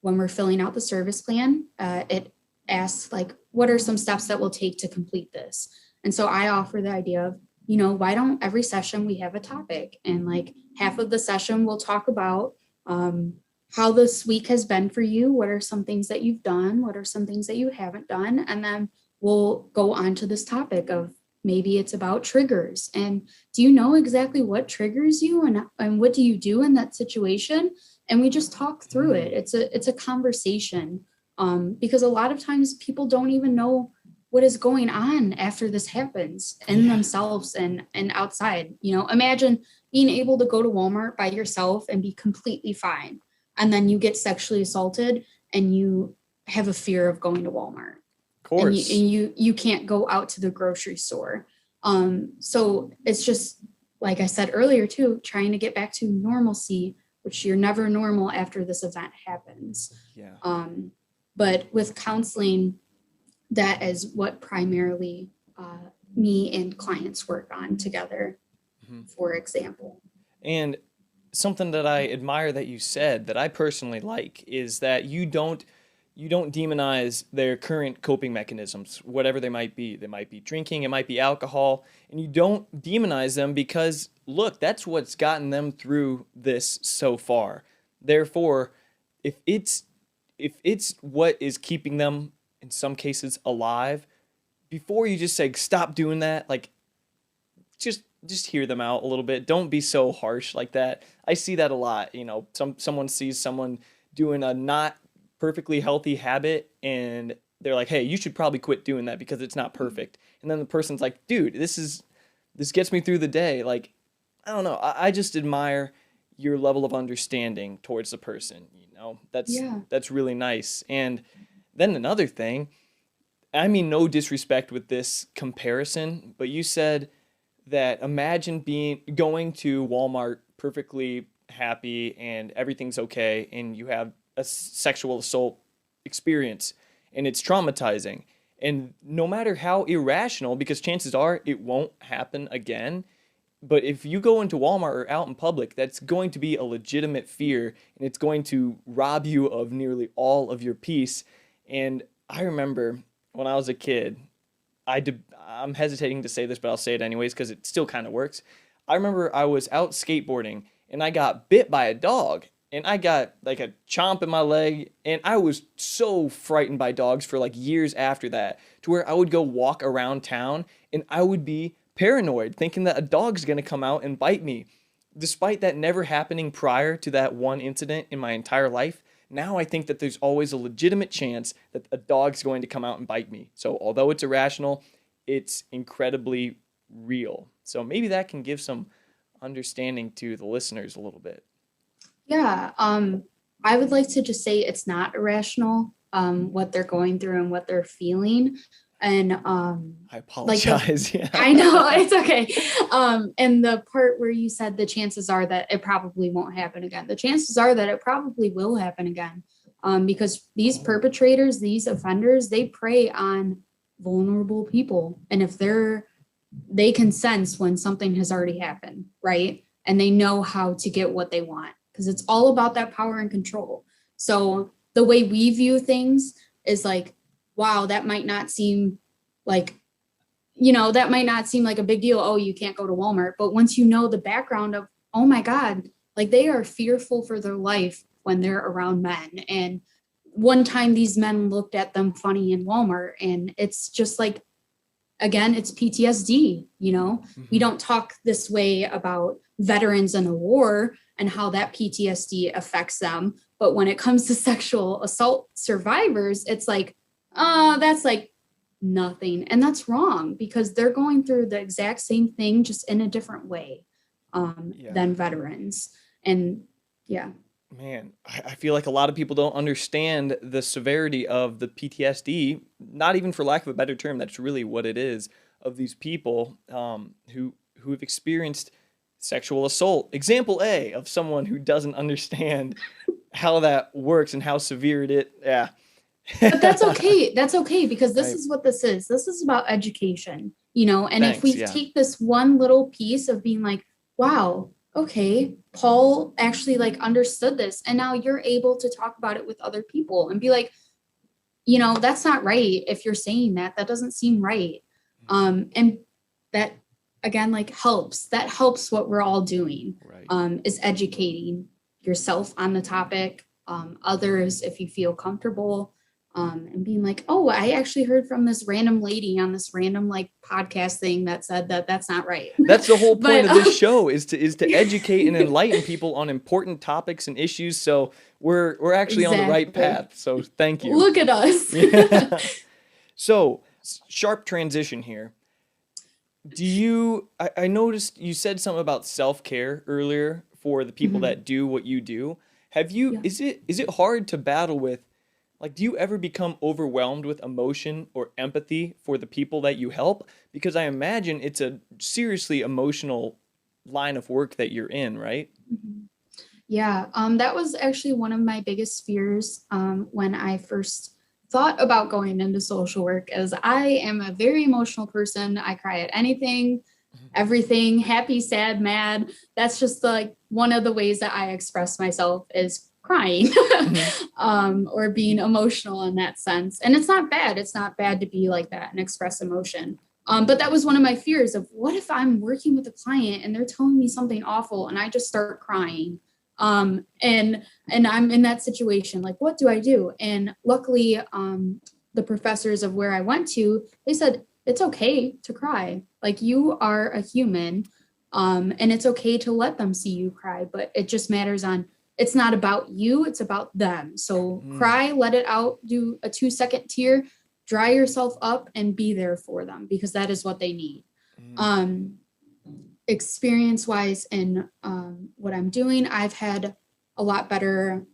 [SPEAKER 2] when we're filling out the service plan, it asks like, what are some steps that we'll take to complete this? And so I offer the idea of, you know, why don't every session we have a topic, and like half of the session we'll talk about how this week has been for you. What are some things that you've done? What are some things that you haven't done? And then we'll go on to this topic of maybe it's about triggers. And do you know exactly what triggers you, and what do you do in that situation? And we just talk through it. It's a conversation because a lot of times people don't even know what is going on after this happens in themselves and outside. You know, imagine being able to go to Walmart by yourself and be completely fine. And then you get sexually assaulted and you have a fear of going to Walmart.
[SPEAKER 1] Of course.
[SPEAKER 2] And you can't go out to the grocery store. So it's just, like I said earlier too, trying to get back to normalcy, which you're never normal after this event happens. But with counseling, that is what primarily me and clients work on together, for example.
[SPEAKER 1] And something that I admire that you said that I personally like is that you don't demonize their current coping mechanisms, whatever they might be. They might be drinking, it might be alcohol, and you don't demonize them because, look, that's what's gotten them through this so far. Therefore, if it's what is keeping them, in some cases, alive, before you just say, stop doing that, like, just hear them out a little bit. Don't be so harsh like that. I see that a lot. You know, someone sees someone doing a not perfectly healthy habit and they're like, hey, you should probably quit doing that because it's not perfect. And then the person's like, dude, this gets me through the day. Like, I don't know. I just admire your level of understanding towards the person, you know. That's really nice. And then another thing, I mean no disrespect with this comparison, but you said that imagine going to Walmart perfectly happy and everything's okay and you have a sexual assault experience and it's traumatizing. And no matter how irrational, because chances are it won't happen again, but if you go into Walmart or out in public, that's going to be a legitimate fear and it's going to rob you of nearly all of your peace. And I remember when I was a kid, I'm hesitating to say this, but I'll say it anyways because it still kind of works. I remember I was out skateboarding and I got bit by a dog and I got like a chomp in my leg and I was so frightened by dogs for like years after that, to where I would go walk around town and I would be paranoid thinking that a dog's going to come out and bite me. Despite that never happening prior to that one incident in my entire life, now I think that there's always a legitimate chance that a dog's going to come out and bite me. So although it's irrational, it's incredibly real. So maybe that can give some understanding to the listeners a little bit.
[SPEAKER 2] Yeah, I would like to just say it's not irrational, what they're going through and what they're feeling. And
[SPEAKER 1] I apologize.
[SPEAKER 2] Like I know, it's okay. And the part where you said the chances are that it probably won't happen again. The chances are that it probably will happen again, because these perpetrators, these offenders, they prey on vulnerable people. And if they can sense when something has already happened, right? And they know how to get what they want, because it's all about that power and control. So the way we view things is like, wow, that might not seem like, that might not seem like a big deal. Oh, you can't go to Walmart. But once you know the background of, oh my God, like they are fearful for their life when they're around men. And one time these men looked at them funny in Walmart, and it's just like, again, it's PTSD, We don't talk this way about veterans in the war and how that PTSD affects them. But when it comes to sexual assault survivors, it's like, that's like nothing. And that's wrong because they're going through the exact same thing, just in a different way than veterans. And yeah.
[SPEAKER 1] Man, I feel like a lot of people don't understand the severity of the PTSD, not even for lack of a better term, that's really what it is, of these people who have experienced sexual assault. Example A of someone who doesn't understand how that works and how severe it is. Yeah.
[SPEAKER 2] But that's okay. That's okay because this
[SPEAKER 1] Right.
[SPEAKER 2] is what this is. This is about education, you know, and if we
[SPEAKER 1] Thanks, yeah.
[SPEAKER 2] take this one little piece of being like, wow, okay, Paul actually like understood this. And now you're able to talk about it with other people and be like, you know, that's not right. If you're saying that, that doesn't seem right. And that again, like that helps what we're all doing,
[SPEAKER 1] Right.
[SPEAKER 2] is educating yourself on the topic, others, if you feel comfortable, and being like, oh, I actually heard from this random lady on this random like podcast thing that said that that's not right.
[SPEAKER 1] That's the whole point
[SPEAKER 2] But,
[SPEAKER 1] of this show is to educate and enlighten people on important topics and issues. So we're actually on the right
[SPEAKER 2] Exactly.
[SPEAKER 1] path. So thank you.
[SPEAKER 2] Look at us.
[SPEAKER 1] Yeah. So sharp transition here. I noticed you said something about self-care earlier for the people
[SPEAKER 2] Mhm.
[SPEAKER 1] that do what you do.
[SPEAKER 2] Yeah.
[SPEAKER 1] Is it hard to battle with, like, do you ever become overwhelmed with emotion or empathy for the people that you help? Because I imagine it's a seriously emotional line of work that you're in, right?
[SPEAKER 2] Mhm. Yeah, that was actually one of my biggest fears when I first thought about going into social work, as I am a very emotional person. I cry at anything, everything, happy, sad, mad. That's just like one of the ways that I express myself is crying
[SPEAKER 1] Mhm.
[SPEAKER 2] or being emotional in that sense. And it's not bad. It's not bad to be like that and express emotion. But that was one of my fears of what if I'm working with a client and they're telling me something awful and I just start crying. And I'm in that situation, like, what do I do? And luckily, the professors of where I went to, they said, it's okay to cry. Like, you are a human. And it's okay to let them see you cry, but it just matters on, it's not about you, it's about them. So cry, let it out, do a 2-second tear, dry yourself up and be there for them because that is what they need. Experience wise in what I'm doing, I've had a lot better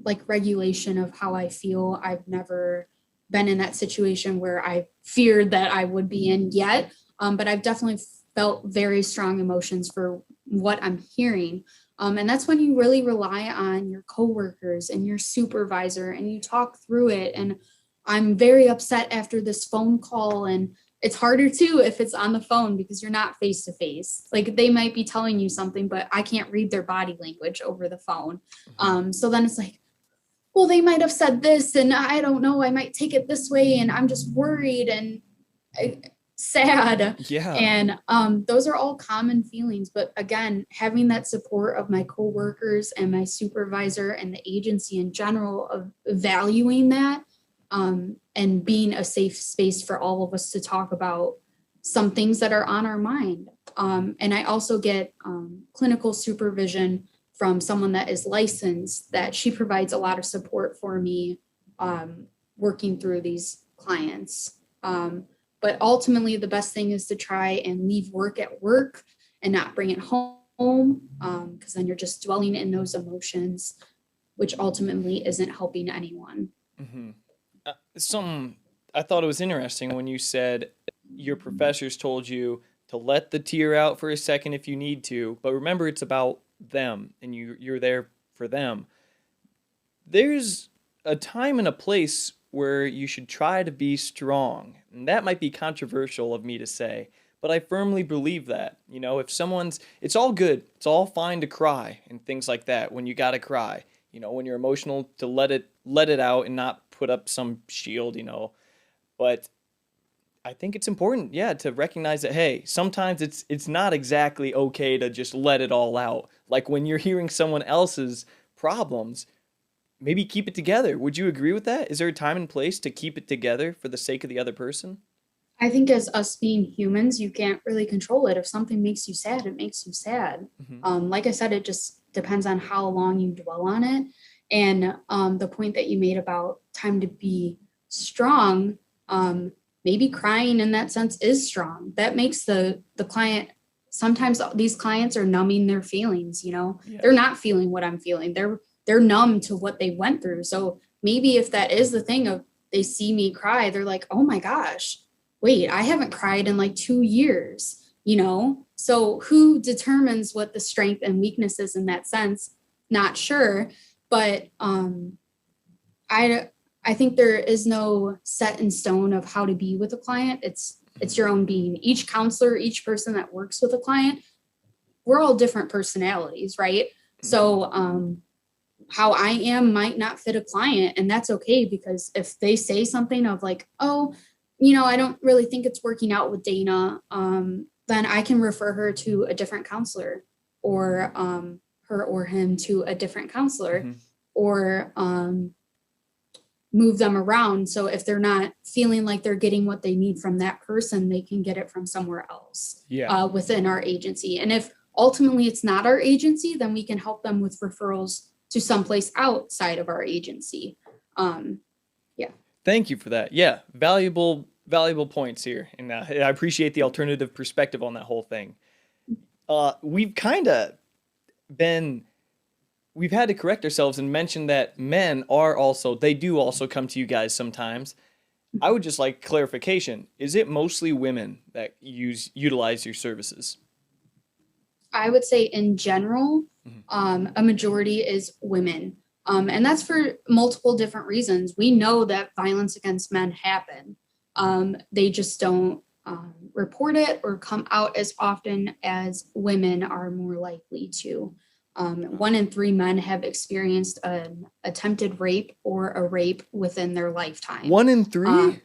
[SPEAKER 2] like regulation of how I feel. I've never been in that situation where I feared that I would be in yet, but I've definitely felt very strong emotions for what I'm hearing. And that's when you really rely on your coworkers and your supervisor and you talk through it. And I'm very upset after this phone call, and it's harder too if it's on the phone because you're not face to face. Like, they might be telling you something, but I can't read their body language over the phone. So then it's like, well, they might have said this and I don't know, I might take it this way and I'm just worried and sad.
[SPEAKER 1] Yeah.
[SPEAKER 2] And those are all common feelings. But again, having that support of my coworkers and my supervisor and the agency in general of valuing that, and being a safe space for all of us to talk about some things that are on our mind. And I also get clinical supervision from someone that is licensed, that she provides a lot of support for me working through these clients. But ultimately, the best thing is to try and leave work at work and not bring it home, because then you're just dwelling in those emotions, which ultimately isn't helping anyone.
[SPEAKER 1] Mm-hmm. I thought it was interesting when you said your professors told you to let the tear out for a second if you need to, but remember it's about them and you're there for them. There's a time and a place where you should try to be strong. And that might be controversial of me to say, but I firmly believe that. You know, if someone's, it's all good, it's all fine to cry and things like that when you gotta cry. You know, when you're emotional, to let it out and not put up some shield, you know. But I think it's important, yeah, to recognize that, hey, sometimes it's not exactly okay to just let it all out. Like when you're hearing someone else's problems, maybe keep it together. Would you agree with that? Is there a time and place to keep it together for the sake of the other person?
[SPEAKER 2] I think as us being humans, you can't really control it. If something makes you sad, it makes you sad.
[SPEAKER 1] Mm-hmm.
[SPEAKER 2] Like I said, it just depends on how long you dwell on it. And the point that you made about time to be strong, maybe crying in that sense is strong. That makes the client, sometimes these clients are numbing their feelings,
[SPEAKER 1] Yeah.
[SPEAKER 2] they're not feeling what I'm feeling. They're numb to what they went through. So maybe if that is the thing of they see me cry, they're like, oh my gosh, wait, I haven't cried in like 2 years, So who determines what the strength and weakness is in that sense? Not sure. But I think there is no set in stone of how to be with a client. It's your own being. Each counselor, each person that works with a client, we're all different personalities, right? So how I am might not fit a client, and that's okay, because if they say something of like, oh, I don't really think it's working out with Dana, then I can refer her to a different counselor, or her or him to a different counselor, or move them around. So if they're not feeling like they're getting what they need from that person, they can get it from somewhere else within our agency. And if ultimately it's not our agency, then we can help them with referrals to someplace outside of our agency.
[SPEAKER 1] Thank you for that. Yeah, valuable points here. And I appreciate the alternative perspective on that whole thing. We've had to correct ourselves and mention that men do also come to you guys sometimes. I would just like clarification. Is it mostly women that utilize your services?
[SPEAKER 2] I would say in general, a majority is women. And that's for multiple different reasons. We know that violence against men happen. They just don't report it or come out as often as women are more likely to. 1 in 3 men have experienced an attempted rape or a rape within their lifetime.
[SPEAKER 1] 1 in 3?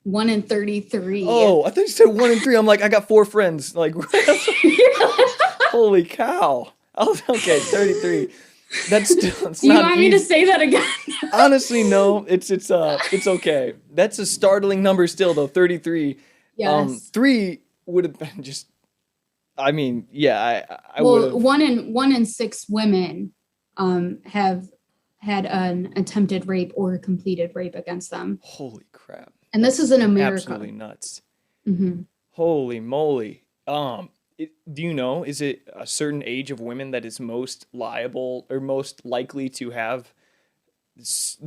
[SPEAKER 2] 1 in 33.
[SPEAKER 1] Oh, I thought you said 1 in 3. I'm like, I got 4 friends. Like, holy cow. Okay, 33. That's still. It's
[SPEAKER 2] Do you
[SPEAKER 1] not
[SPEAKER 2] want me to say that again?
[SPEAKER 1] Honestly, no. It's okay. That's a startling number still, though. 33.
[SPEAKER 2] Yes.
[SPEAKER 1] 3 would have been just. I mean, yeah. I would have.
[SPEAKER 2] 1 in 6 women have had an attempted rape or completed rape against them.
[SPEAKER 1] Holy crap!
[SPEAKER 2] And this is in America.
[SPEAKER 1] Absolutely nuts.
[SPEAKER 2] Mm-hmm.
[SPEAKER 1] Holy moly. Do you know, is it a certain age of women that is most liable or most likely to have? Does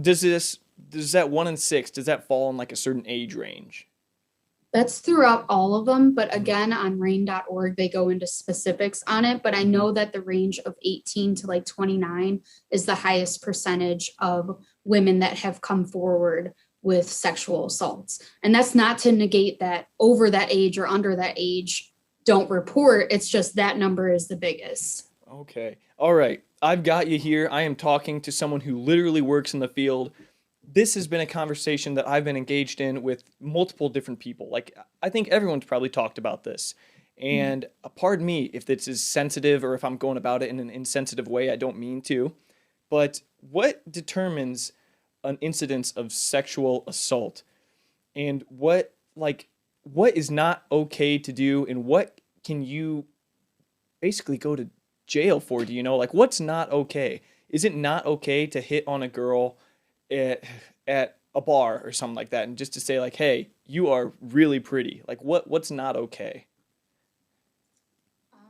[SPEAKER 1] that 1 in 6, does that fall in like a certain age range?
[SPEAKER 2] That's throughout all of them. But again, on rain.org, they go into specifics on it. But I know that the range of 18 to like 29 is the highest percentage of women that have come forward with sexual assaults. And that's not to negate that over that age or under that age don't report. It's just that number is the biggest.
[SPEAKER 1] Okay. All right. I've got you here. I am talking to someone who literally works in the field. This has been a conversation that I've been engaged in with multiple different people. Like, I think everyone's probably talked about this. And pardon me if this is sensitive or if I'm going about it in an insensitive way. I don't mean to. But what determines an incidence of sexual assault? And what is not okay to do, and what can you basically go to jail for? Do you know, like, what's not okay? Is it not okay to hit on a girl at a bar or something like that, and just to say like, hey, you are really pretty? Like, what's not okay?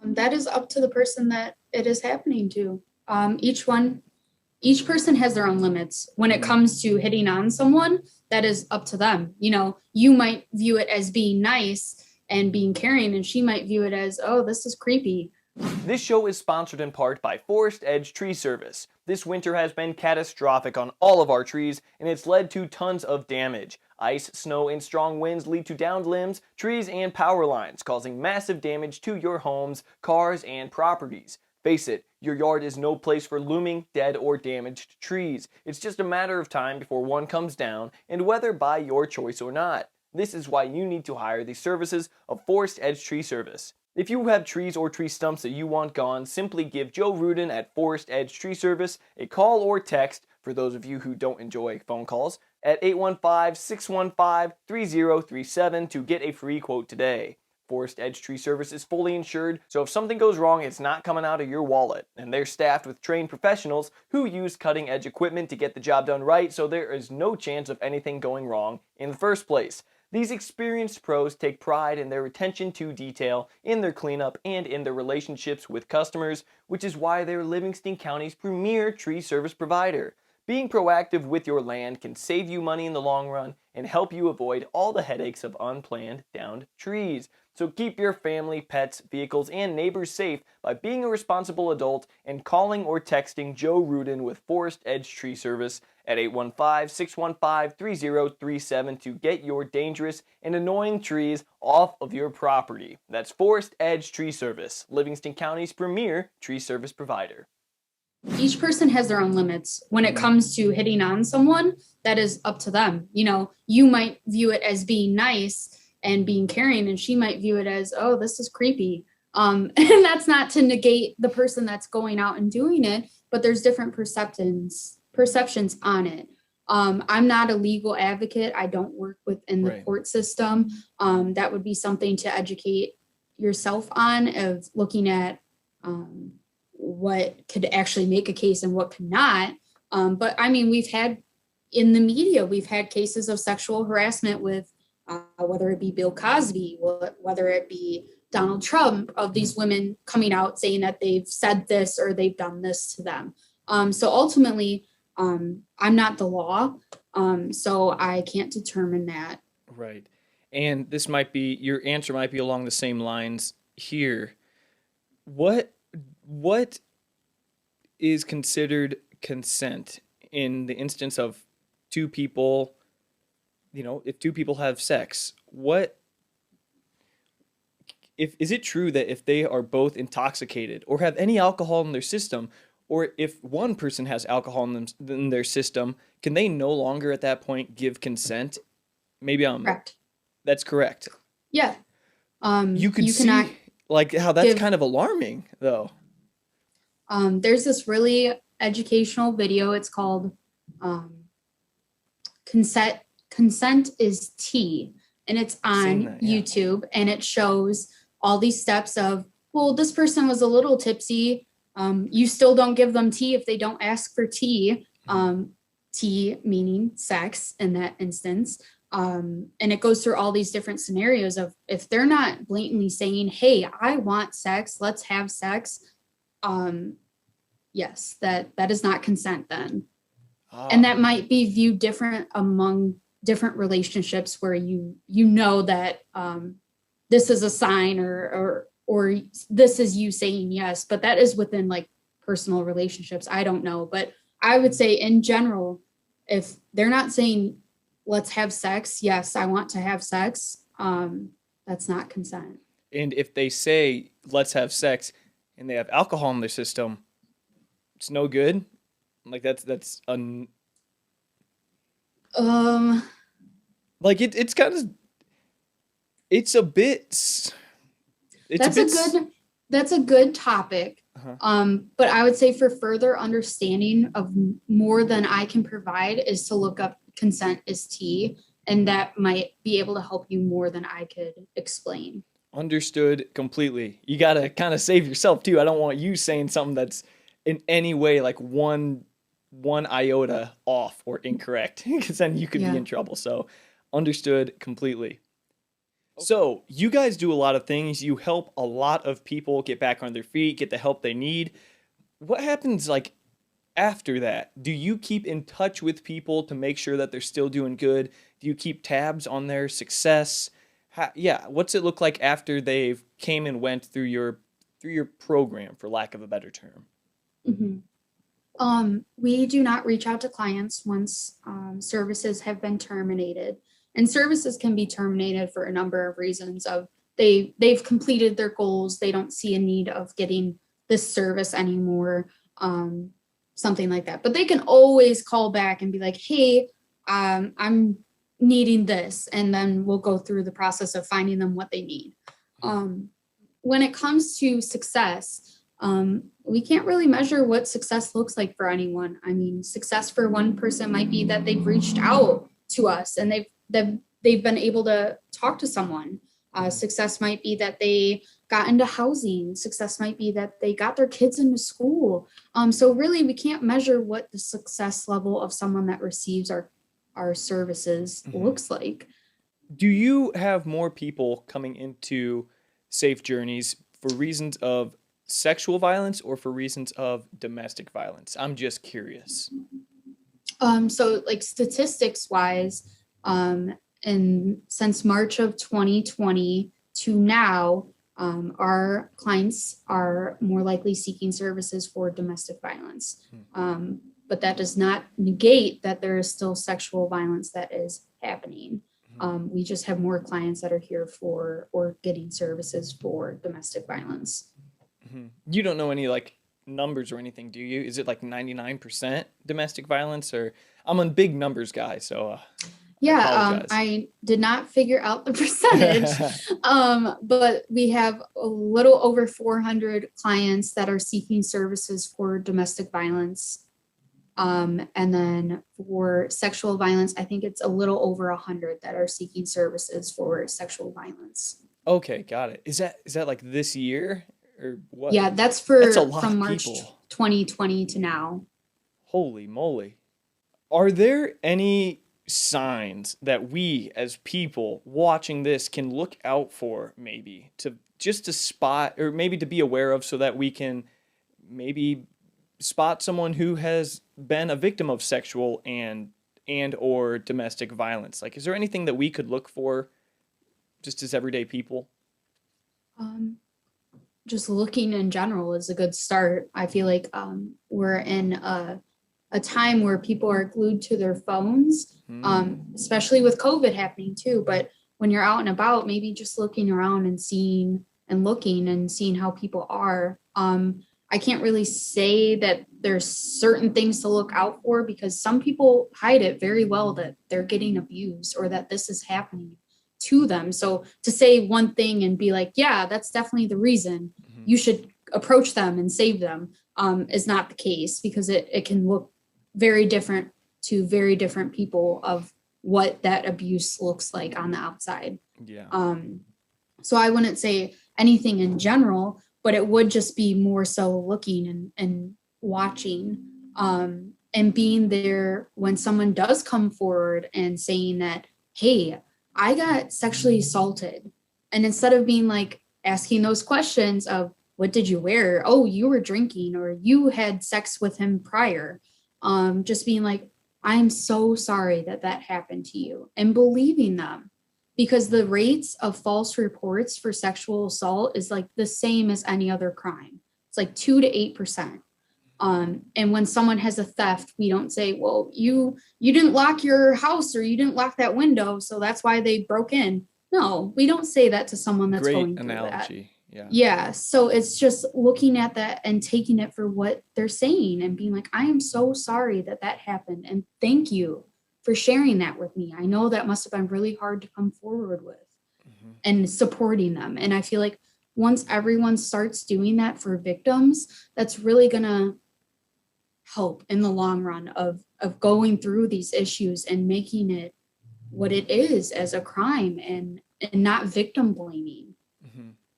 [SPEAKER 2] That is up to the person that it is happening to. Each person has their own limits. When it comes to hitting on someone, that is up to them. You might view it as being nice and being caring, and she might view it as, oh, this is creepy.
[SPEAKER 1] This show is sponsored in part by Forest Edge Tree Service. This winter has been catastrophic on all of our trees, and it's led to tons of damage. Ice, snow, and strong winds lead to downed limbs, trees, and power lines, causing massive damage to your homes, cars, and properties. Face it, your yard is no place for looming, dead, or damaged trees. It's just a matter of time before one comes down, and whether by your choice or not. This is why you need to hire the services of Forest Edge Tree Service. If you have trees or tree stumps that you want gone, simply give Joe Rudin at Forest Edge Tree Service a call or text, for those of you who don't enjoy phone calls, at 815-615-3037 to get a free quote today. Forest Edge Tree Service is fully insured, so if something goes wrong, it's not coming out of your wallet. And they're staffed with trained professionals who use cutting-edge equipment to get the job done right, so there is no chance of anything going wrong in the first place. These experienced pros take pride in their attention to detail, in their cleanup, and in their relationships with customers, which is why they're Livingston County's premier tree service provider. Being proactive with your land can save you money in the long run and help you avoid all the headaches of unplanned downed trees. So keep your family, pets, vehicles, and neighbors safe by being a responsible adult and calling or texting Joe Rudin with Forest Edge Tree Service at 815-615-3037 to get your dangerous and annoying trees off of your property. That's Forest Edge Tree Service, Livingston County's premier tree service provider.
[SPEAKER 2] Each person has their own limits. When it comes to hitting on someone, that is up to them. You know, you might view it as being nice and being caring, and she might view it as, oh, this is creepy. And that's not to negate the person that's going out and doing it, but there's different perceptions on it. I'm not a legal advocate. I don't work within the court system. That would be something to educate yourself on, of looking at what could actually make a case and what could not. But I mean, we've had in the media, we've had cases of sexual harassment with whether it be Bill Cosby, whether it be Donald Trump, of these women coming out saying that they've said this or they've done this to them. So ultimately, I'm not the law, so I can't determine that.
[SPEAKER 1] Right. And this might be, your answer might be along the same lines here. What is considered consent in the instance of two people, you know, if two people have sex? Is it true that if they are both intoxicated or have any alcohol in their system, or if one person has alcohol in their system, can they no longer at that point give consent? Maybe
[SPEAKER 2] Correct.
[SPEAKER 1] That's correct.
[SPEAKER 2] Yeah.
[SPEAKER 1] You see like how that's kind of alarming though.
[SPEAKER 2] There's this really educational video. It's called Consent is Tea, and it's on YouTube, and it shows all these steps of, well, this person was a little tipsy. You still don't give them tea if they don't ask for tea. Tea meaning sex in that instance. And it goes through all these different scenarios of, if they're not blatantly saying, hey, I want sex, let's have sex. Yes, that is not consent then. And that might be viewed different among different relationships, where you know that this is a sign or this is you saying yes, but that is within like personal relationships. I don't know, but I would say in general, if they're not saying let's have sex, yes, I want to have sex, that's not consent.
[SPEAKER 1] And if they say let's have sex and they have alcohol in their system, it's no good. Like that's like it's kind of, it's a bit. That's
[SPEAKER 2] a good topic. But I would say for further understanding of more than I can provide is to look up Consent is Tea, and that might be able to help you more than I could explain.
[SPEAKER 1] Understood completely. You got to kind of save yourself too. I don't want you saying something that's in any way like one iota off or incorrect, because then you could be in trouble. So understood completely. So you guys do a lot of things. You help a lot of people get back on their feet, get the help they need. What happens like after that? Do you keep in touch with people to make sure that they're still doing good? Do you keep tabs on their success? What's it look like after they've came and went through your program, for lack of a better term?
[SPEAKER 2] Mm-hmm. We do not reach out to clients once services have been terminated. And services can be terminated for a number of reasons. Of they've completed their goals, they don't see a need of getting this service anymore, something like that. But they can always call back and be like, hey, I'm needing this, and then we'll go through the process of finding them what they need. When it comes to success, we can't really measure what success looks like for anyone. I mean, success for one person might be that they've reached out to us and they've been able to talk to someone. Success might be that they got into housing. Success might be that they got their kids into school. So really, we can't measure what the success level of someone that receives our services looks like.
[SPEAKER 1] Do you have more people coming into Safe Journeys for reasons of sexual violence or for reasons of domestic violence? I'm just curious.
[SPEAKER 2] So like statistics wise, and since March of 2020 to now, our clients are more likely seeking services for domestic violence. But that does not negate that there is still sexual violence that is happening. We just have more clients that are here for or getting services for domestic violence.
[SPEAKER 1] You don't know any like numbers or anything, do you? Is it like 99% domestic violence, or I'm a big numbers guy, so
[SPEAKER 2] I did not figure out the percentage, but we have a little over 400 clients that are seeking services for domestic violence. And then for sexual violence, I think it's a little over 100 that are seeking services for sexual violence.
[SPEAKER 1] Okay, got it. Is that like this year or what?
[SPEAKER 2] Yeah, that's
[SPEAKER 1] a lot
[SPEAKER 2] from
[SPEAKER 1] of
[SPEAKER 2] March
[SPEAKER 1] people.
[SPEAKER 2] 2020 to now.
[SPEAKER 1] Holy moly. Are there any signs that we as people watching this can look out for, maybe to just to spot or maybe to be aware of, so that we can maybe spot someone who has been a victim of sexual and or domestic violence? Like, is there anything that we could look for just as everyday people?
[SPEAKER 2] Just looking in general is a good start. I feel like we're in a time where people are glued to their phones, especially with COVID happening too. But when you're out and about, maybe just looking around and seeing and looking and seeing how people are. I can't really say that there's certain things to look out for, because some people hide it very well that they're getting abused or that this is happening to them. So to say one thing and be like, yeah, that's definitely the reason you should approach them and save them, is not the case, because it can look very different to very different people of what that abuse looks like on the outside.
[SPEAKER 1] Yeah.
[SPEAKER 2] So I wouldn't say anything in general, but it would just be more so looking and watching, and being there when someone does come forward and saying that, hey, I got sexually assaulted. And instead of being like asking those questions of what did you wear? Oh, you were drinking, or you had sex with him prior. Just being like, I'm so sorry that happened to you, and believing them. Because the rates of false reports for sexual assault is like the same as any other crime. It's like 2 to 8%. And when someone has a theft, we don't say, well, you didn't lock your house, or you didn't lock that window, so that's why they broke in. No, we don't say that to someone that's going through
[SPEAKER 1] analogy.
[SPEAKER 2] That. Yeah. So it's just looking at that and taking it for what they're saying and being like, I am so sorry that happened, and thank you for sharing that with me. I know that must have been really hard to come forward with, and supporting them. And I feel like once everyone starts doing that for victims, that's really gonna help in the long run of going through these issues and making it what it is as a crime, and not victim blaming.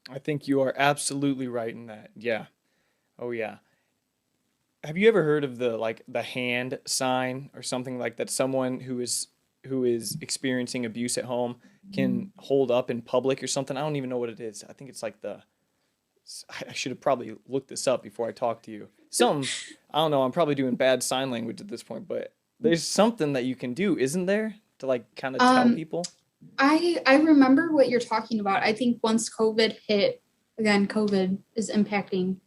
[SPEAKER 1] I think you are absolutely right in that. Yeah. Oh yeah. Have you ever heard of the hand sign or something like that? Someone who is experiencing abuse at home can hold up in public or something. I don't even know what it is. I think it's like I should have probably looked this up before I talked to you. Something, I don't know. I'm probably doing bad sign language at this point, but there's something that you can do, isn't there, to like kind of tell people?
[SPEAKER 2] I remember what you're talking about. I think once COVID hit, again, COVID is impacting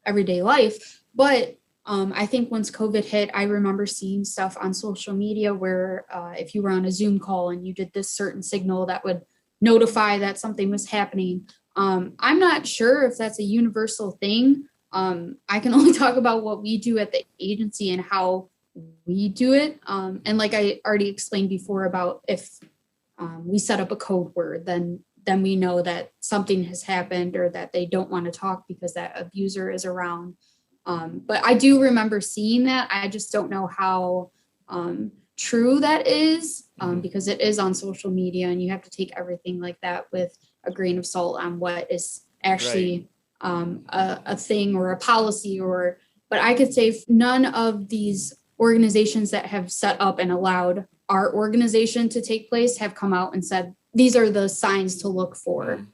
[SPEAKER 2] everyday life. But I think once COVID hit, I remember seeing stuff on social media where if you were on a Zoom call and you did this certain signal, that would notify that something was happening. I'm not sure if that's a universal thing. I can only talk about what we do at the agency and how we do it. And like I already explained before about if we set up a code word, then we know that something has happened, or that they don't want to talk because that abuser is around. But I do remember seeing that. I just don't know how true that is, because it is on social media and you have to take everything like that with a grain of salt on what is actually a thing or a policy but I could say none of these organizations that have set up and allowed our organization to take place have come out and said, these are the signs to look for.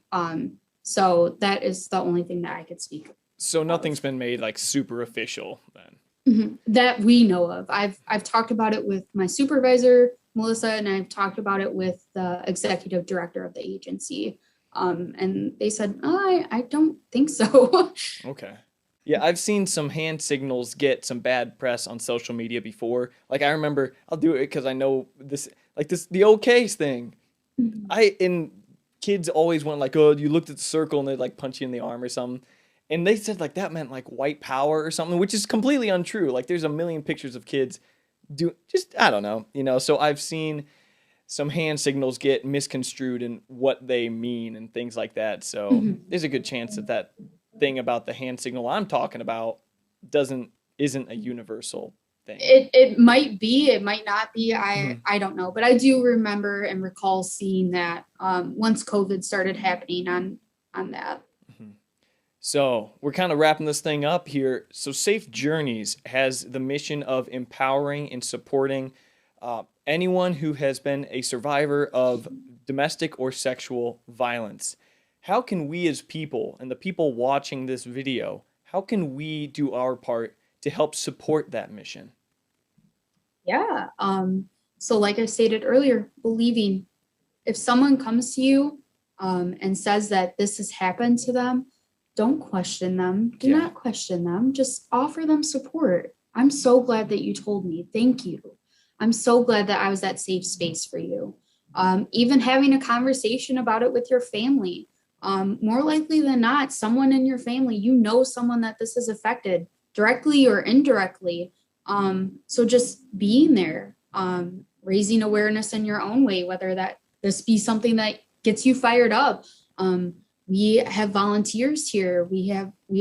[SPEAKER 2] So that is the only thing that I could speak of.
[SPEAKER 1] So nothing's been made like super official then?
[SPEAKER 2] That we know of. I've talked about it with my supervisor, Melissa, and I've talked about it with the executive director of the agency. And they said, I don't think so.
[SPEAKER 1] Okay. Yeah, I've seen some hand signals get some bad press on social media before. Like I remember, I'll do it because I know this, the OKs thing. And kids always went like, oh, you looked at the circle and they'd like punch you in the arm or something. And they said like that meant like white power or something, which is completely untrue. Like there's a million pictures of kids I don't know, so I've seen some hand signals get misconstrued in what they mean and things like that. So there's a good chance that thing about the hand signal I'm talking about isn't a universal thing.
[SPEAKER 2] It might be, it might not be. I don't know, but I do remember and recall seeing that once COVID started happening on that.
[SPEAKER 1] So we're kind of wrapping this thing up here. So Safe Journeys has the mission of empowering and supporting anyone who has been a survivor of domestic or sexual violence. How can we as people and the people watching this video, how can we do our part to help support that mission?
[SPEAKER 2] Yeah. So like I stated earlier, believing. If someone comes to you and says that this has happened to them, don't question them. Do not question them. Just offer them support. I'm so glad that you told me. Thank you. I'm so glad that I was that safe space for you. Even having a conversation about it with your family. More likely than not, someone in your family, someone that this has affected directly or indirectly. So just being there, raising awareness in your own way, whether this be something that gets you fired up. We have volunteers here. We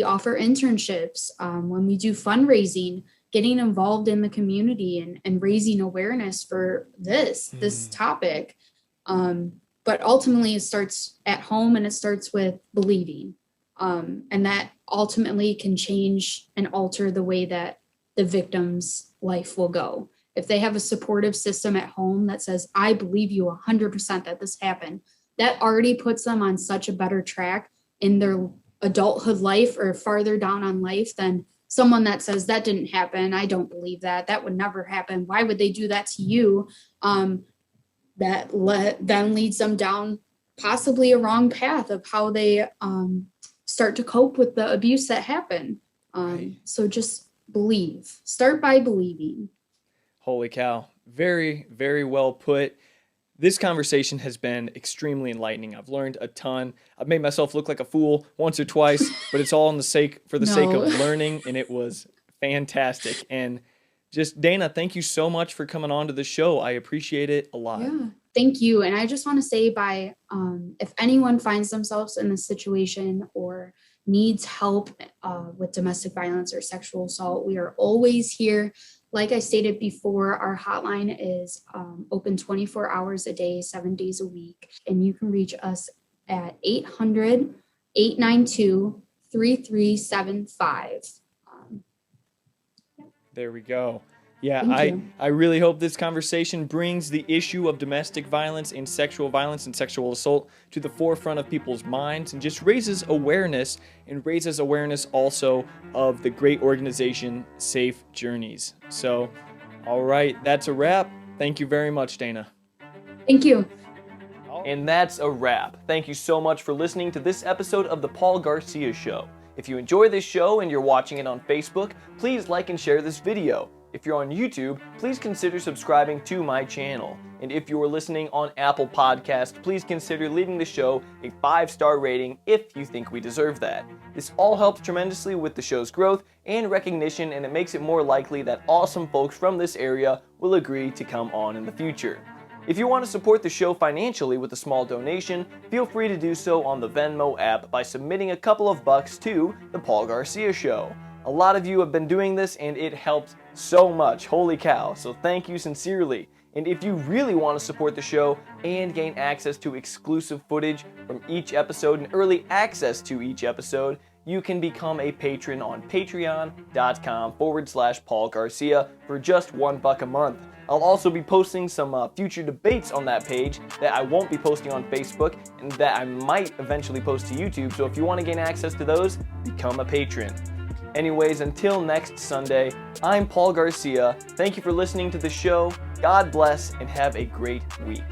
[SPEAKER 2] offer internships. When we do fundraising, getting involved in the community and raising awareness for this topic. But ultimately it starts at home and it starts with believing. And that ultimately can change and alter the way that the victim's life will go. If they have a supportive system at home that says, I believe you 100% that this happened, that already puts them on such a better track in their adulthood life or farther down on life than someone that says that didn't happen. I don't believe that would never happen. Why would they do that to you? That then leads them down possibly a wrong path of how they start to cope with the abuse that happened. So just believe. Start by believing.
[SPEAKER 1] Holy cow. Very, very well put. This conversation has been extremely enlightening. I've learned a ton. I've made myself look like a fool once or twice, but it's all for the sake of learning, and it was fantastic. And just, Dana, thank you so much for coming on to the show. I appreciate it a lot.
[SPEAKER 2] Yeah, thank you. And I just want to say if anyone finds themselves in this situation or needs help with domestic violence or sexual assault, we are always here. Like I stated before, our hotline is open 24 hours a day, 7 days a week. And you can reach us at 800-892-3375.
[SPEAKER 1] There we go. Yeah, I really hope this conversation brings the issue of domestic violence and sexual assault to the forefront of people's minds and just raises awareness also of the great organization Safe Journeys. So, all right, that's a wrap. Thank you very much, Dana.
[SPEAKER 2] Thank you.
[SPEAKER 1] And that's a wrap. Thank you so much for listening to this episode of The Paul Garcia Show. If you enjoy this show and you're watching it on Facebook, please like and share this video. If you're on YouTube, please consider subscribing to my channel. And if you are listening on Apple Podcasts, please consider leaving the show a 5-star rating if you think we deserve that. This all helps tremendously with the show's growth and recognition, and it makes it more likely that awesome folks from this area will agree to come on in the future. If you want to support the show financially with a small donation, feel free to do so on the Venmo app by submitting a couple of bucks to The Paul Garcia Show. A lot of you have been doing this and it helps so much. Holy cow. So thank you sincerely. And if you really want to support the show and gain access to exclusive footage from each episode and early access to each episode, you can become a patron on patreon.com/Paul Garcia for just $1 a month. I'll also be posting some future debates on that page that I won't be posting on Facebook and that I might eventually post to YouTube. So if you want to gain access to those, become a patron. Anyways, until next Sunday, I'm Paul Garcia. Thank you for listening to the show. God bless and have a great week.